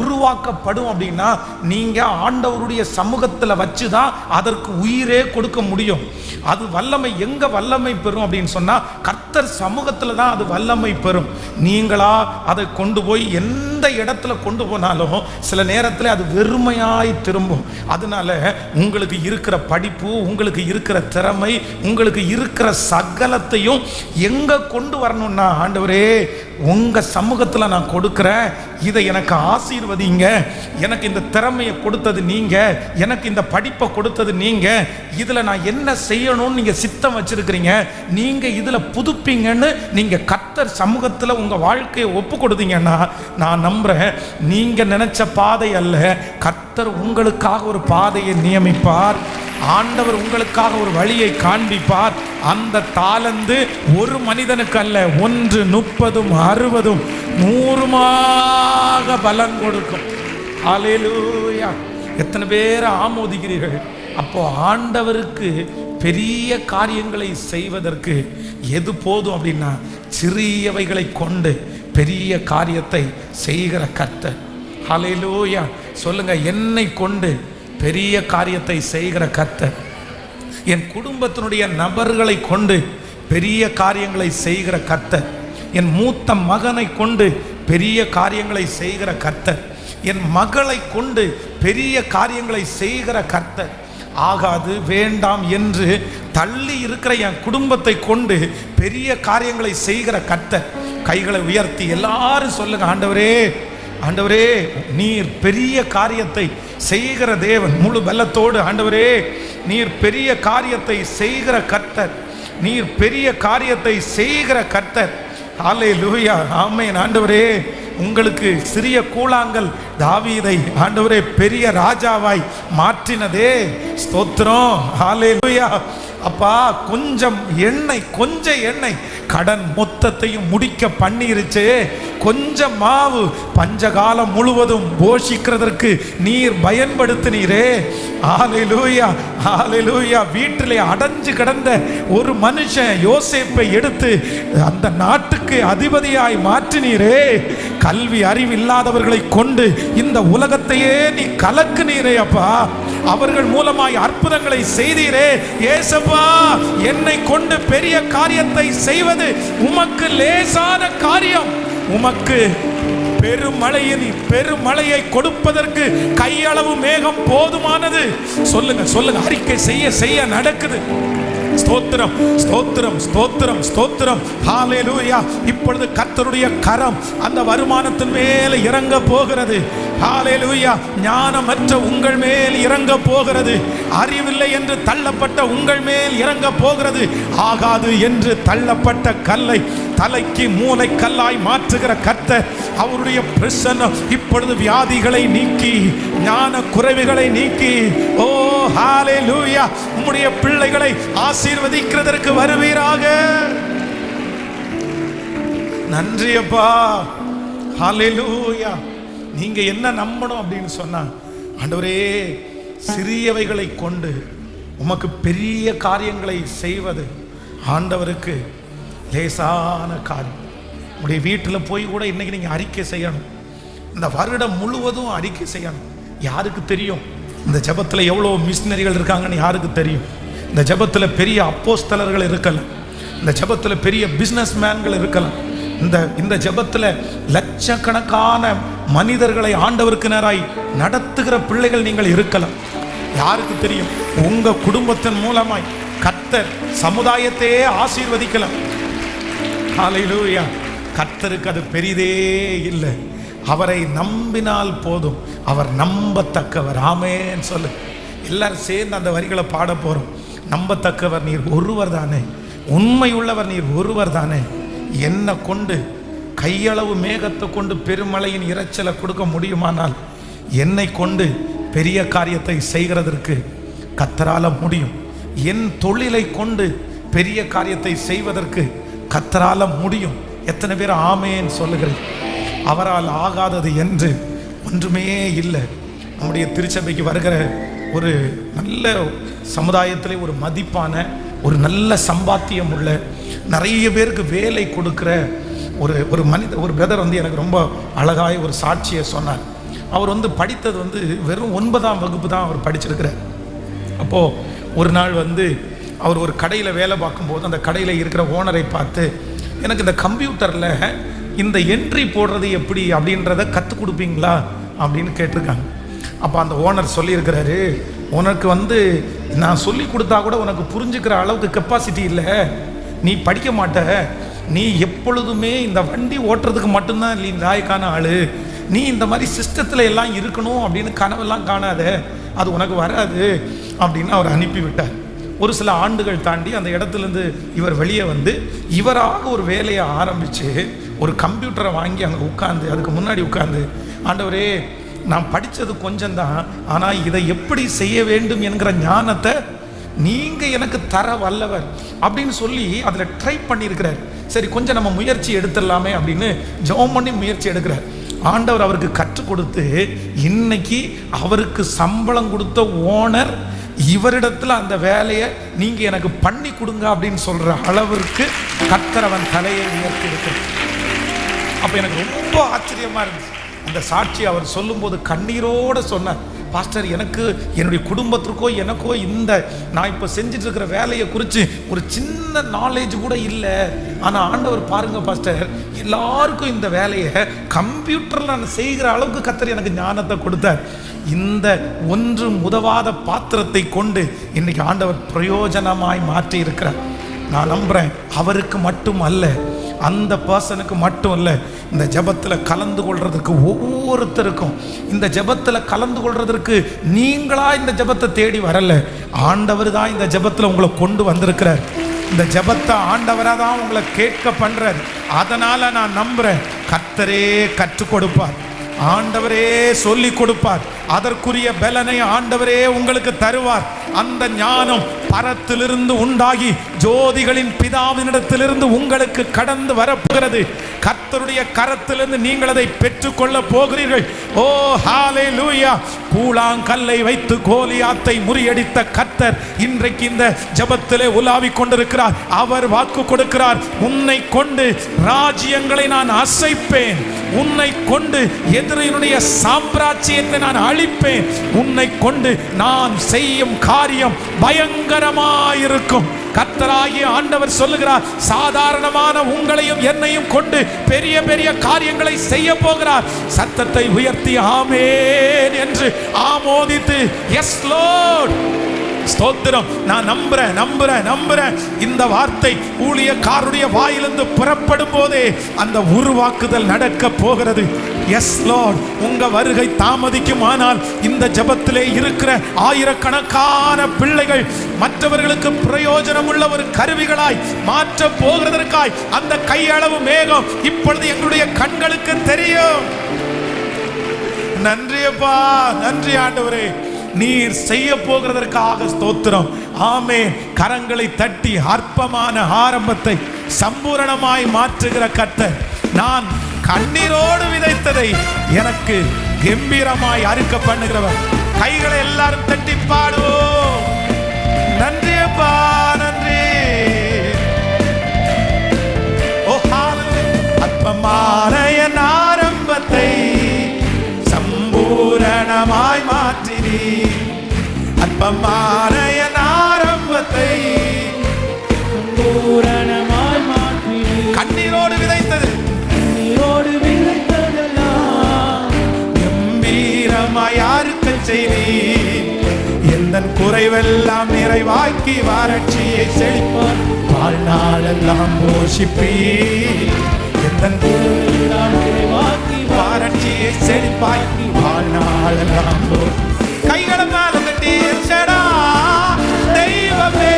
உருவாக்கப்படும் அப்படின்னா, நீங்க ஆண்டவருடைய சமூகத்தில் வச்சுதான் அதற்கு உயிரே கொடுக்க முடியும். அது வல்லமை எங்க வல்லமை பெறும் அப்படின்னு சொன்னா, கர்த்தர் சமூகத்தில் தான் அது வல்லமை பெறும். நீங்களா அதை கொண்டு போய் எந்த இடத்துல கொண்டு போனாலும் சில நேரத்தில் அது வெறுமையாய் திரும்பும். அதனால உங்களுக்கு இருக்கிற படிப்பு, உங்களுக்கு இருக்கிற திறமை, உங்களுக்கு இருக்கிற சகலத்தையும் எங்க கொண்டு வரணும்னா, ஆண்டவரே உங்க சமூகத்தில் நான் கொடுக்கிறேன், இதை எனக்கு ஆசீர்வதிங்க, எனக்கு இந்த திறமையை கொடுத்தது நீங்க, எனக்கு இந்த படிப்பை கொடுத்தது நீங்க, இதுல நான் என்ன செய்யணும்னு நீங்க சித்தம் வச்சிருக்கிறீங்க, நீங்க இதுல புதுப்பிங்கன்னு நீங்க கர்த்தர் சமூகத்தில் உங்க வாழ்க்கையை ஒப்பு கொடுத்தீங்கன்னா, நான் நம்புறேன் நீங்க நினைச்ச பாதை அல்ல, கர்த்தர் உங்களுக்காக ஒரு பாதையை நியமிப்பார். ஆண்டவர் உங்களுக்காக ஒரு வழியை காண்பிப்பார். அந்த தாளந்து ஒரு மனிதனுக்கு அல்ல, 1 30 60 100 பலன் கொடுக்கும். ஹல்லேலூயா. எத்தனை பேர் ஆமோதிக்கிறீர்கள்? அப்போ ஆண்டவருக்கு பெரிய காரியங்களை செய்வதற்கு எது போதும் அப்படின்னா, சிறியவைகளை கொண்டு பெரிய காரியத்தை செய்கிற கர்த்தர். ஹல்லேலூயா. சொல்லுங்க, என்னை கொண்டு பெரிய காரியத்தை செய்கிற கர்த்தர், என் குடும்பத்தினுடைய நபர்களை கொண்டு பெரிய காரியங்களை செய்கிற கர்த்தர், என் மூத்த மகனை கொண்டு பெரிய காரியங்களை செய்கிற கர்த்தர், என் மகளை கொண்டு பெரிய காரியங்களை செய்கிற கர்த்தர். ஆகாது, வேண்டாம் என்று தள்ளி இருக்கிற என் குடும்பத்தை கொண்டு பெரிய காரியங்களை செய்கிற கர்த்தர். கைகளை உயர்த்தி எல்லாரும் சொல்லுங்க, ஆண்டவரே ஆண்டவரே நீர் பெரிய காரியத்தை செய்கிற தேவன், முழு பலத்தோடு ஆண்டவரே நீர் பெரிய காரியத்தை செய்கிற கர்த்தர், நீர் பெரிய காரியத்தை செய்கிற கர்த்தர். ஹல்லேலூயா, ஆமென். ஆண்டவரே உங்களுக்கு சிறிய கூழாங்கல் தாவீதை ஆண்டவரே பெரிய ராஜாவாய் மாற்றினதே ஸ்தோத்திரம். ஹல்லேலூயா. அப்பா கொஞ்சம் எண்ணெய் கடன் மொத்தத்தையும் முடிக்க பண்ணிருச்சு. கொஞ்சம் மாவு பஞ்சகாலம் முழுவதும் போஷிக்கிறதற்கு நீர் பயன்படுத்தினீரே. ஹல்லேலூயா, ஹல்லேலூயா. வீட்டிலே அடைஞ்சு கிடந்த ஒரு மனுஷன் யோசேப்பை எடுத்து அந்த நாட்டுக்கு அதிபதியாய் மாற்றினீரே. கல்வி அறிவு இல்லாதவர்களை கொண்டு இந்த உலகத்தையே நீ கலக்குனீரே அப்பா. அவர்கள் மூலமாய் அற்புதங்களை செய்தீரே. ஏசப்பா, என்னை கொண்டு பெரிய காரியத்தை செய்வது உமக்கு லேசான காரியம். உமக்கு பெருமழையை கொடுப்பதற்கு கையளவு மேகம் போதுமானது. சொல்லுங்க அறிக்கை செய்ய நடக்குது. ஸ்தோத்திரம், ஸ்தோத்திரம், ஸ்தோத்திரம், ஸ்தோத்திரம். ஹல்லேலூயா. இப்பொழுது கர்த்தருடைய கரம் அந்த வருமானத்தின் மேல் இறங்க போகிறது. ஹல்லேலூயா. ஞானமற்ற உங்கள் மேல் இறங்க போகிறது. அறிவில்லை என்று தள்ளப்பட்ட உங்கள் மேல் இறங்க போகிறது. ஆகாது என்று தள்ளப்பட்ட கல்லை தலைக்கு மூளை கல்லாய் மாற்றுகிற கர்த்தர், அவருடைய பிரசன்னம் இப்பொழுது வியாதிகளை நீக்கி ஞான குறைவுகளை நீக்கி, ஓ ஹல்லேலூயா, உம்முடைய பிள்ளைகளை ஆசீர்வதிக்கிறதற்கு வருவீராக. நன்றி அப்பா. ஹல்லேலூயா. நீங்க என்ன நம்பணும் அப்படின்னு சொன்னா, ஆண்டவரே சிறியவைகளை கொண்டு உமக்கு பெரிய காரியங்களை செய்வது ஆண்டவருக்கு லேசான காரியம். உடைய வீட்டில் போய் கூட இன்னைக்கு நீங்கள் அறிக்கை செய்யணும். இந்த வருடம் முழுவதும் அறிக்கை செய்யணும். யாருக்கு தெரியும் இந்த ஜெபத்தில் எவ்வளோ மிஷினரிகள் இருக்காங்கன்னு யாருக்கு தெரியும்? இந்த ஜெபத்தில் பெரிய அப்போஸ்தலர்கள் இருக்கலாம். இந்த ஜெபத்தில் பெரிய பிஸ்னஸ் மேன்கள் இருக்கலாம். இந்த ஜெபத்தில் லட்சக்கணக்கான மனிதர்களை ஆண்டவருக்கு நேராய் நடத்துகிற பிள்ளைகள் நீங்கள் இருக்கலாம். யாருக்கு தெரியும்? உங்க குடும்பத்தின் மூலமாய் கர்த்தர் சமுதாயத்தையே ஆசீர்வதிக்கலாம். ஹல்லேலூயா. கர்த்தருக்கு அது பெரிதே இல்லை. அவரை நம்பினால் போதும். அவர் நம்பத்தக்கவர். ஆமென் சொல்லு. எல்லாரும் சேர்ந்து அந்த வரிகளை பாட போறோம். நம்பத்தக்கவர் நீர் ஒருவர் தானே, உண்மையுள்ளவர் நீர் ஒருவர் தானே. என்னை கொண்டு கையளவு மேகத்தை கொண்டு பெருமழையின் இரைச்சலை கொடுக்க முடியுமானால் என்னை கொண்டு பெரிய காரியத்தை செய்கிறதற்கு கர்த்தரால முடியும். என் தொழிலை கொண்டு பெரிய காரியத்தை செய்வதற்கு கர்த்தரால முடியும். எத்தனை பேர் ஆமென் சொல்லுகிறேன்? அவரால் ஆகாதது என்று ஒன்றுமே இல்லை. நம்முடைய திருச்சபைக்கு வருகிற ஒரு நல்ல சமுதாயத்திலே ஒரு மதிப்பான ஒரு நல்ல சம்பாத்தியம் உள்ள நிறைய பேருக்கு வேலை கொடுக்குற ஒரு பிரதர் எனக்கு ரொம்ப அழகாய் ஒரு சாட்சியை சொன்னார். அவர் படித்தது வெறும் 9ஆம் வகுப்பு தான் அவர் படிச்சிருக்கிறார். அப்போது ஒரு நாள் அவர் ஒரு கடையில் வேலை பார்க்கும்போது அந்த கடையில் இருக்கிற ஓனரை பார்த்து, எனக்கு இந்த கம்ப்யூட்டரில் இந்த என்ட்ரி போடுறது எப்படி அப்படின்றத கற்றுக் கொடுப்பீங்களா அப்படின்னு கேட்டிருக்காங்க. அப்போ அந்த ஓனர் சொல்லியிருக்கிறாரு, உனக்கு நான் சொல்லி கொடுத்தா கூட உனக்கு புரிஞ்சுக்கிற அளவுக்கு கெப்பாசிட்டி இல்லை, நீ படிக்க மாட்ட, நீ எப்பொழுதுமே இந்த வண்டி ஓட்டுறதுக்கு மட்டும்தான் நீ லாயக்கான ஆள், நீ இந்த மாதிரி சிஸ்டத்தில் எல்லாம் இருக்கணும் அப்படின்னு கனவெல்லாம் காணாத, அது உனக்கு வராது அப்படின்னு அவர் அனுப்பிவிட்டார். ஒரு சில ஆண்டுகள் தாண்டி அந்த இடத்துலேருந்து இவர் வெளியே இவராக ஒரு வேலையை ஆரம்பித்து ஒரு கம்ப்யூட்டரை வாங்கி அங்கே உட்காந்து அதுக்கு முன்னாடி உட்காந்து, ஆண்டவரே நான் படித்தது கொஞ்சம்தான், ஆனால் இதை எப்படி செய்ய வேண்டும் என்கிற ஞானத்தை நீங்கள் எனக்கு தர வல்லவர் அப்படின்னு சொல்லி அதில் ட்ரை பண்ணியிருக்கிறார். சரி கொஞ்சம் நம்ம முயற்சி எடுத்துடலாமே அப்படின்னு ஜெபம் பண்ணி முயற்சி எடுக்கிறார். ஆண்டவர் அவருக்கு கற்றுக் கொடுத்து இன்னைக்கு அவருக்கு சம்பளம் கொடுத்த ஓனர் இவரிடத்துல அந்த வேலையை நீங்கள் எனக்கு பண்ணி கொடுங்க அப்படின்னு சொல்கிற அளவிற்கு கர்த்தர் அவன் தலையை உயர்த்தி இருக்கிறார். அப்போ எனக்கு ரொம்ப ஆச்சரியமாக இருந்துச்சு. அந்த சாட்சி அவர் சொல்லும்போது கண்ணீரோடு சொன்னார், பாஸ்டர் எனக்கு என்னுடைய குடும்பத்திற்கோ எனக்கோ நான் இப்போ செஞ்சுட்டு இருக்கிற வேலையை குறித்து ஒரு சின்ன நாலேஜ் கூட இல்லை, ஆனால் ஆண்டவர் பாருங்க பாஸ்டர், எல்லாருக்கும் இந்த வேலையை கம்ப்யூட்டரில் நான் செய்கிற அளவுக்கு கர்த்தர் எனக்கு ஞானத்தை கொடுத்தார். இந்த ஒன்றும் உதவாத பாத்திரத்தை கொண்டு இன்னைக்கு ஆண்டவர் பிரயோஜனமாய் மாற்றி இருக்கிறார். நான் நம்புகிறேன் அவருக்கு மட்டும் அல்ல, அந்த பர்சனுக்கு மட்டும் இல்லை, இந்த ஜெபத்தில் கலந்து கொள்றதுக்கு ஒவ்வொருத்தருக்கும், இந்த ஜெபத்தில் கலந்து கொள்றதற்கு நீங்களா இந்த ஜெபத்தை தேடி வரல, ஆண்டவர் தான் இந்த ஜெபத்தில் உங்களை கொண்டு வந்திருக்கிறார். இந்த ஜெபத்தை ஆண்டவராக தான் உங்களை கேட்க பண்றார். அதனால நான் நம்புறேன், கர்த்தரே கற்றுக் கொடுப்பார், ஆண்டவரே சொல்லி கொடுப்பார், அதற்குரிய பலனை ஆண்டவரே உங்களுக்கு தருவார். அந்த ஞானம் பரத்திலிருந்து உண்டாகி ஜோதிகளின் பிதாவினிடத்திலிருந்து உங்களுக்கு கடந்து வரப்போகிறது. கர்த்தருடைய கரத்திலிருந்து நீங்கள் அதை பெற்றுக்கொள்ள போகிறீர்கள். ஓ ஹalleluya! கூழாங்கல்லை வைத்து கோலியாத்தை முறியடித்த கர்த்தர் இன்றைக்கு இந்த ஜெபத்திலே உலாவிக் கொண்டிருக்கிறார். அவர் வாக்கு கொடுக்கிறார், உன்னை கொண்டு ராஜ்யங்களை நான் அசைப்பேன், உன்னை கொண்டு எதிரினுடைய சாம்ராஜ்யத்தை நான் அழிப்பேன், உன்னை கொண்டு நான் செய்யும் காரியம் பயங்கரமாயிருக்கும். கர்த்தராகிய ஆண்டவர் சொல்லுகிறார், சாதாரணமான உங்களையும் என்னையும் கொண்டு பெரிய பெரிய காரியங்களை செய்ய போகிறார். சத்தத்தை உயர்த்தி ஆமென் என்று ஆமோதித்து எஸ் லார்ட், ஸ்தோத்திரம். நான் நம்புறேன் இந்த வார்த்தை ஊழியக்காரருடைய வாயிலிருந்து புறப்படும் போதே அந்த உருவாக்குதல் நடக்க போகிறது. எஸ் லார்ட், உங்க வருகை தாமதிக்குமானால் இந்த ஜெபத்திலே இருக்கிற ஆயிரக்கணக்கான பிள்ளைகள் மற்றவர்களுக்கு பிரயோஜனம் உள்ள ஒரு கருவிகளாய் மாற்ற போகிறதற்காய் அந்த கையளவு மேகம் இப்பொழுது எங்களுடைய கண்களுக்கு தெரியும். நன்றி அப்பா, நன்றி ஆண்டவரே, நீர் செய்ய போகிறதற்காக ஸ்தோத்திரம். ஆமென். கரங்களை தட்டி அற்பமான ஆரம்பத்தை சம்பூரணமாய் மாற்றுகிற கர்த்தர், நான் கண்ணீரோடு விதைத்ததை எனக்கு கம்பீரமாய் அறுக்க பண்ணுகிறவர். கைகளை எல்லாரும் தட்டி பாடுவோம். நன்றி அப்பா, நன்றி. ஓ ஹalleluya! அற்பமான என் ஆரம்பத்தை சம்பூரணமாய் மாற்றினீ, அற்பமான என் ஆரம்பத்தை சம்பூரணமாய் மாற்றினீ. கண்ணீரோடு விதைத்தது, கண்ணீரோடு விதைத்ததெல்லாம் கம்பீரமாய் அறுக்க செய்தீ. எந்தன் குறைவெல்லாம் நிறைவாக்கி வறட்சியை செழிப்பார், வாழ்நாளெல்லாம் போஷிப்பீ. எந்தன் குறைவெல்லாம் நிறைவாக்கி வறட்சியை செழிப்பாக்கி வாழ்நாளெல்லாம். கைகளை மேல தட்டி எல்ஷடா தெய்வமே,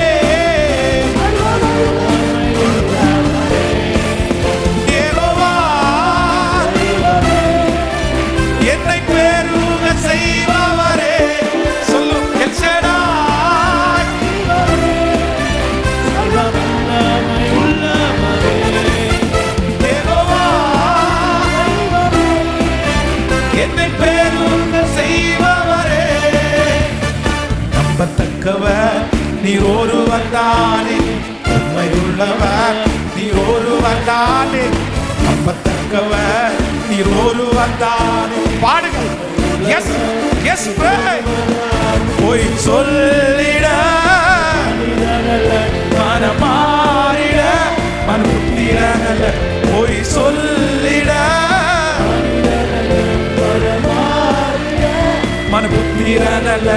யெகோவா என்னை பெருக செய்பவரே. சொல்லு எல்ஷடா, என்னை பெருக செய்பவரே. நம்பத்தக்கவர் நீர் ஒருவர் தானே, உண்மையுள்ளவர் நீர் ஒருவர் தானே, நம்பத்தக்கவர் நீர் ஒருவர் தானே. பாடுங்கள். எஸ் எஸ் போய் சொல்லிட மனமாறிட மனபுத்திரனல்ல, போய் சொல்லிட மனபுத்திரனல்ல,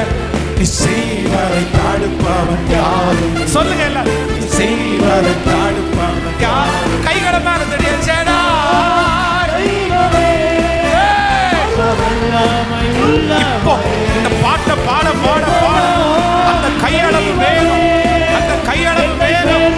நீ செய்வதை தடுப்பவன் யாரும். சொல்லுங்க எல்லாரும், நீ செய்வதை தடுப்பவன் யாரும். கைகளை மேல தெரியும் சேடா. இப்போ இந்த பாட்டை பாட பாட பாட அந்த கையளவு வேணும், அந்த கையளவு வேணும்.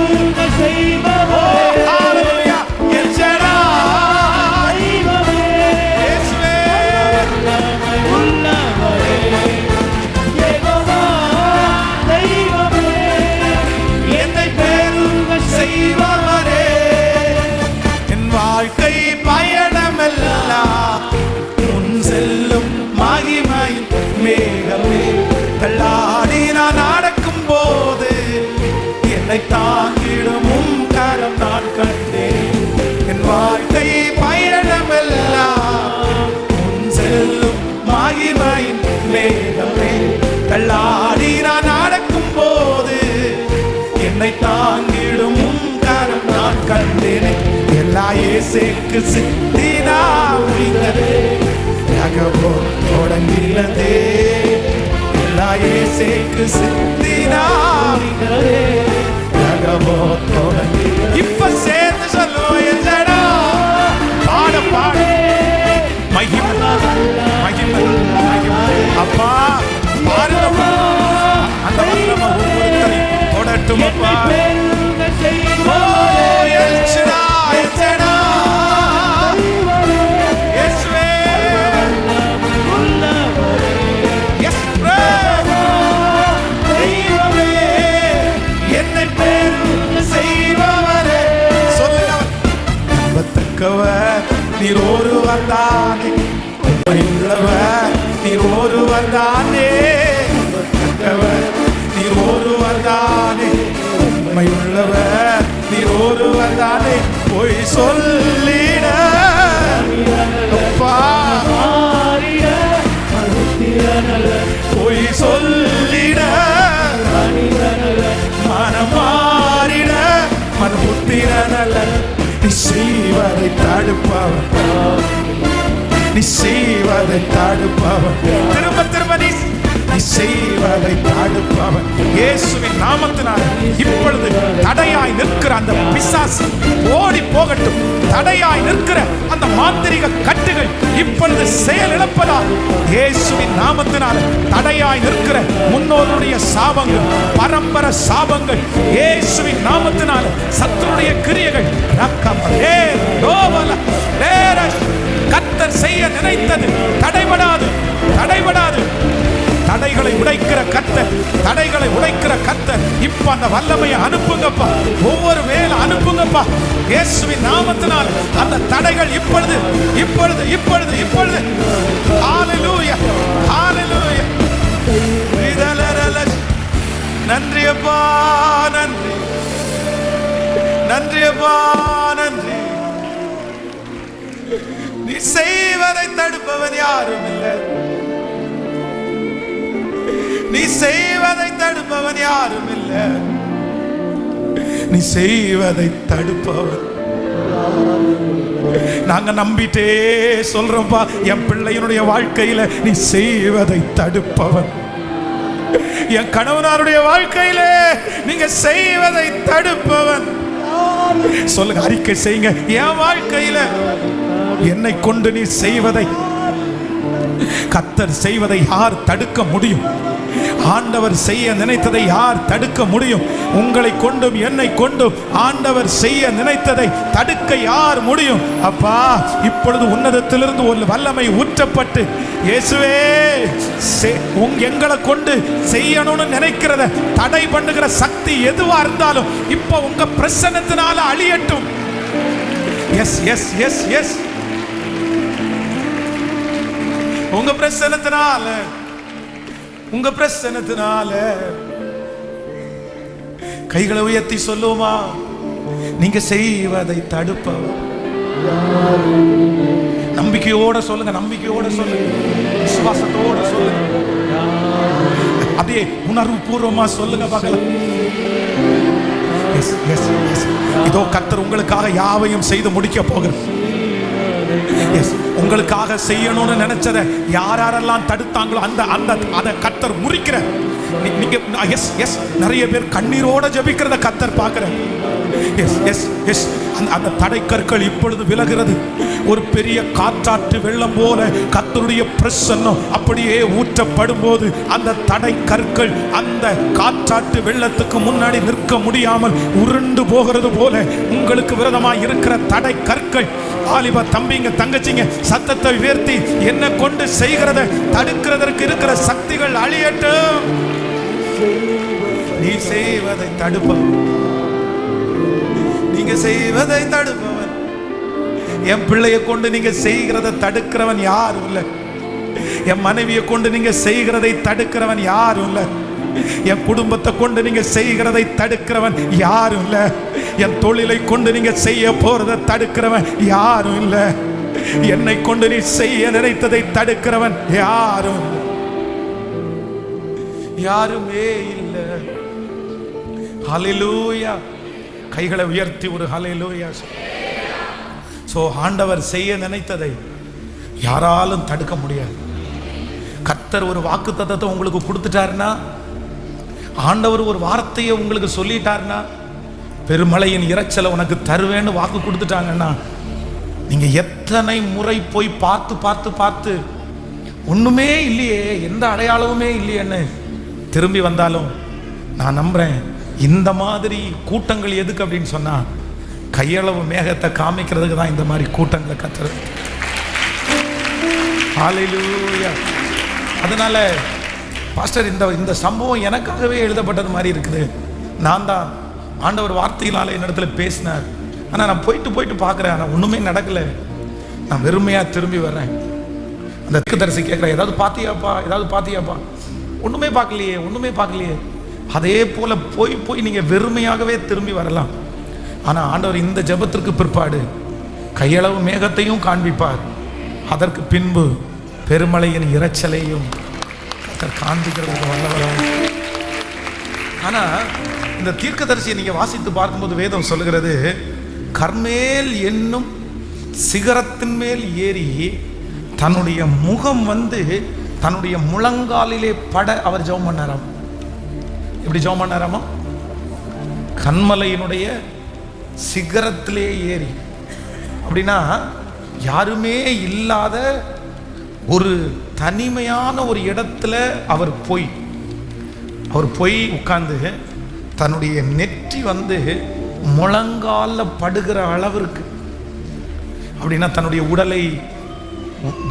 என் வாழ்க்கை பயணமெல்லாம் முன் செல்லும் மகிமை மேகமே, தள்ளாடி நான் நடக்கும் போது என்னை தாங்கிடும் கரம் நான் கண்டேன். என் வாழ்க்கை பயணமெல்லாம் முன் செல்லும் மகிமை மேகமே, தள்ளாடி நான் நடக்கும் போது என்னை தாங்கிடும் கரம் நான் கண்டேனே. எல்லா இயேசுக்கு சித்தினா முடிந்ததே, யகபோ தொடங்கினதே. எல்லா இயேசுக்கு சித்தினா முடிந்ததே, யகபோ தொடங்கினதே. இப்ப சேர்ந்து சொல்லுவோம். பெருக ஓ எல் ஷடாய், எல் ஷடாய். இயேசுவே. எஸ் தெய்வமே, என்னை பெருக செய்பவரே. சொல்லுங்க, நம்பத்தக்கவர் நீர் ஒருவர் தானே, உண்மையுள்ளவர் நீர் ஒருவர் தானே, நம்பத்தக்கவர் நீர் ஒருவர் தானே, உண்மையுள்ளவர் நீர் ஒருவர் தானே. பொய் சொல்லிட அப்பா, பொய் சொல்லிட மனம் மாறிட மனபுத்திர நல்ல. நீ செய்வதை தடுப்பவர், நீ செய்வதை தடுப்பவர். திரும்ப திரும்ப நீ செய்வதை தடுப்பவர். இயேசுவின் நாமத்தினால் இப்பொழுது தடையாய் நிற்கிற அந்த பிசாசு ஓடி போகட்டும். தடையாய் நிற்கிற அந்த மாந்திரிக கட்டுகள் இப்பொழுது செயலிழப்பதால் இயேசுவின் நாமத்தினால் தடையாய் நிற்கிற முன்னோருடைய சாபங்கள், பரம்பரை சாபங்கள் இயேசுவின் நாமத்தினால், சத்துருடைய கிரியைகள் கர்த்தர் செய்ய நினைத்தது தடைபடாது, தடைபடாது. தடைகளை உடைக்கிற கர்த்தர், தடைகளை உடைக்கிற கர்த்தர். இப்ப அந்த வல்லமையை அனுப்புங்கப்பா, ஒவ்வொரு வேளை அனுப்புங்கப்பா இயேசுவின் நாமத்தினால். அந்த தடைகள் இப்பொழுது இப்பொழுது இப்பொழுது இப்பொழுது ஹalleluya, ஹalleluya. நன்றி அப்பா, நன்றி, நன்றி அப்பா, நன்றி. நீ செய்வதை தடுப்பவன் யாரும் இல்லை, நீ செய்வதை தடுப்பவன் யாரும் இல்லை, நீ செய்வதை தடுப்பவன். நாங்க நம்பிட்டே சொல்றோம்பா, என் பிள்ளையினுடைய வாழ்க்கையில நீ செய்வதை தடுப்பவன். என் கணவனாருடைய வாழ்க்கையில நீங்க செய்வதை தடுப்பவன். சொல்லுங்க, அறிக்கை செய்யுங்க. என் வாழ்க்கையில என்னை கொண்டு நீ செய்வதை, கர்த்தர் செய்வதை யார் தடுக்க முடியும்? ஆண்டவர் செய்ய நினைத்ததை யார் தடுக்க முடியும்? உங்களை கொண்டும் என்னை கொண்டும் ஆண்டவர் செய்ய நினைத்ததை தடுக்க யார் முடியும்? அப்பா, இப்பொழுது உன்னதத்திலிருந்து ஒரு வல்லமை ஊற்றப்பட்டு, இயேசுவே எங்களை கொண்டு செய்யணும்னு நினைக்கிறத தடை பண்ணுகிற சக்தி எதுவா இருந்தாலும் இப்ப உங்க பிரசன்னத்தினால அழியட்டும். எஸ் எஸ் எஸ் எஸ் உங்க பிரசன்னத்தினால, உங்க பிரசன்னத்தினால. கைகளை உயர்த்தி சொல்லுமா, நீங்க செய்வதை தடுப்பவர். நம்பிக்கையோட சொல்லுங்க, நம்பிக்கையோட சொல்லுங்க, விசுவாசத்தோட சொல்லுங்க, அப்படியே உணர்வு பூர்வமா சொல்லுங்க பார்க்கலாம். இதோ கர்த்தர் உங்களுக்காக யாவையும் செய்து முடிக்க போகிறார். உங்களுக்காக செய்யணும்னு நினைச்சதை யாரெல்லாம் தடுத்தாங்களோ அந்த அந்த அதை கர்த்தர் முறிக்கிற. நீங்க எஸ் எஸ் நிறைய பேர் கண்ணீரோட ஜெபிக்கிறத கர்த்தர் பார்க்கிறார். எஸ் எஸ் எஸ் அந்த தடை கற்கள் இப்பொழுது விலகிறது. ஒரு பெரிய காற்றாற்று வெள்ளம் போல கர்த்தருடைய பிரசன்னம் அப்படியே ஊற்றப்படும் போது அந்த தடை கற்கள் அந்த காற்றாற்று வெள்ளத்துக்கு முன்னாடி நிற்க முடியாமல் உருண்டு போகிறது போல உங்களுக்கு விரோதமாக இருக்கிற தடை கற்கள், ஆலிப தம்பிங்க தங்கச்சிங்க, சத்தத்தை உயர்த்தி என்ன கொண்டு செய்கிறத தடுக்கிறதற்கு இருக்கிற சக்திகள் அழியட்டும். நீ செய்வதை தடுப்பவன், நீங்க செய்வதை தடுப்பவன். என் பிள்ளையை கொண்டு நீங்க செய்கிறத தடுக்கிறவன் யாரும் இல்லை. என் மனைவியை கொண்டு நீங்க செய்கிறதை தடுக்கிறவன் யாரும் இல்லை. என் குடும்பத்தை கொண்டு நீங்க செய்கிறதை தடுக்கிறவன் யாரும் இல்லை. என் தொழிலை கொண்டு நீங்க செய்ய போறதை தடுக்கிறவன் யாரும் இல்லை. என்னை கொண்டு நீ செய்ய நினைத்ததை தடுக்கிறவன் யாரும் யாருமே இல்லை. ஹல்லேலூயா. கைகளை உயர்த்தி ஒரு ஹல்லேலூயா. சோ ஆண்டவர் செய்ய நினைத்ததை யாராலும் தடுக்க முடியாது. கர்த்தர் ஒரு வாக்குத்தத்தத்தை உங்களுக்கு கொடுத்துட்டாருன்னா, ஆண்டவர் ஒரு வார்த்தையை உங்களுக்கு சொல்லிட்டாருன்னா, பெருமழையின் இறைச்சலை உனக்கு தருவேன்னு வாக்கு கொடுத்துட்டாங்கன்னா, நீங்க எத்தனை முறை போய் பார்த்து பார்த்து பார்த்து ஒண்ணுமே இல்லையே, எந்த அடையாளமுமே இல்லையேன்னு திரும்பி வந்தாலும் நான் நம்புறேன் இந்த மாதிரி கூட்டங்கள் எதுக்கு அப்படின்னு சொன்னா, கையளவு மேகத்தை காமிக்கிறதுக்கு தான் இந்த மாதிரி கூட்டங்களை கத்துறது. ஹல்லேலூயா. அதனால பாஸ்டர், இந்த சம்பவம் எனக்காகவே எழுதப்பட்டது மாதிரி இருக்குது. நான் தான் ஆண்டவர் வார்த்தையினால என்னிடத்துல பேசினார். ஆனால் நான் போயிட்டு பார்க்குறேன், ஆனால் ஒன்றுமே நடக்கலை. நான் வெறுமையாக திரும்பி வர்றேன். அந்த தீர்க்கதரிசி கேட்குறேன், ஏதாவது பார்த்தியாப்பா? ஒன்றுமே பார்க்கலையே. அதே போல் போய் நீங்கள் வெறுமையாகவே திரும்பி வரலாம். ஆனால் ஆண்டவர் இந்த ஜெபத்திற்கு பிற்பாடு கையளவு மேகத்தையும் காண்பிப்பார். அதற்கு பின்பு பெருமழையின் இரைச்சலையும் காண்பிக்கிறதுக்கு வல்லவராக. ஆனால் இந்த தீர்க்கதரிசியை நீங்கள் வாசித்து பார்க்கும்போது வேதம் சொல்லுகிறது, கர்மேல் என்னும் சிகரத்தின் மேல் ஏறி தன்னுடைய முகம் தன்னுடைய முழங்காலிலே பட அவர் ஜெபம் பண்ணாராம். எப்படி ஜெபம் பண்ணாராமா? கன்மலையினுடைய சிகரத்திலே ஏறி. அப்படின்னா யாருமே இல்லாத ஒரு தனிமையான ஒரு இடத்துல அவர் போய் உட்கார்ந்து தன்னுடைய நெற்றி முழங்கால படுகிற அளவிற்கு, அப்படின்னா தன்னுடைய உடலை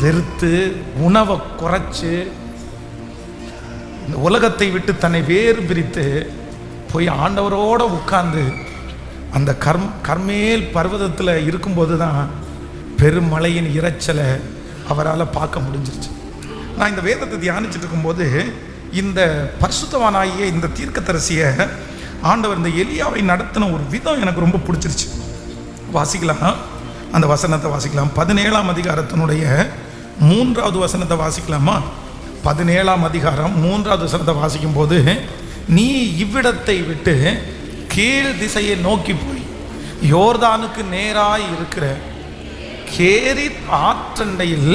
வெறுத்து உணவை குறைச்சு இந்த உலகத்தை விட்டு தன்னை வேறு பிரித்து போய் ஆண்டவரோடு உட்கார்ந்து அந்த கர்மேல் பர்வதத்தில் இருக்கும்போது தான் பெருமழையின் இரைச்சலை அவரால் பார்க்க முடிஞ்சிருச்சு. நான் இந்த வேதத்தை தியானிச்சுட்டு இருக்கும்போது இந்த பரிசுத்தவானாகிய இந்த தீர்க்கதரிசியை ஆண்டவர் இந்த எலியாவை நடத்தின ஒரு விதம் எனக்கு ரொம்ப பிடிச்சிருச்சு. வாசிக்கலாம், அந்த வசனத்தை வாசிக்கலாம். 17ஆம் அதிகாரத்தினுடைய 3வது வசனத்தை வாசிக்கலாமா? 17ஆம் அதிகாரம் 3வது வசனத்தை வாசிக்கும் போது, நீ இவ்விடத்தை விட்டு கீழ் திசையை நோக்கி போய் யோர்தானுக்கு நேராய் இருக்கிற கேரித் ஆற்றண்டையில்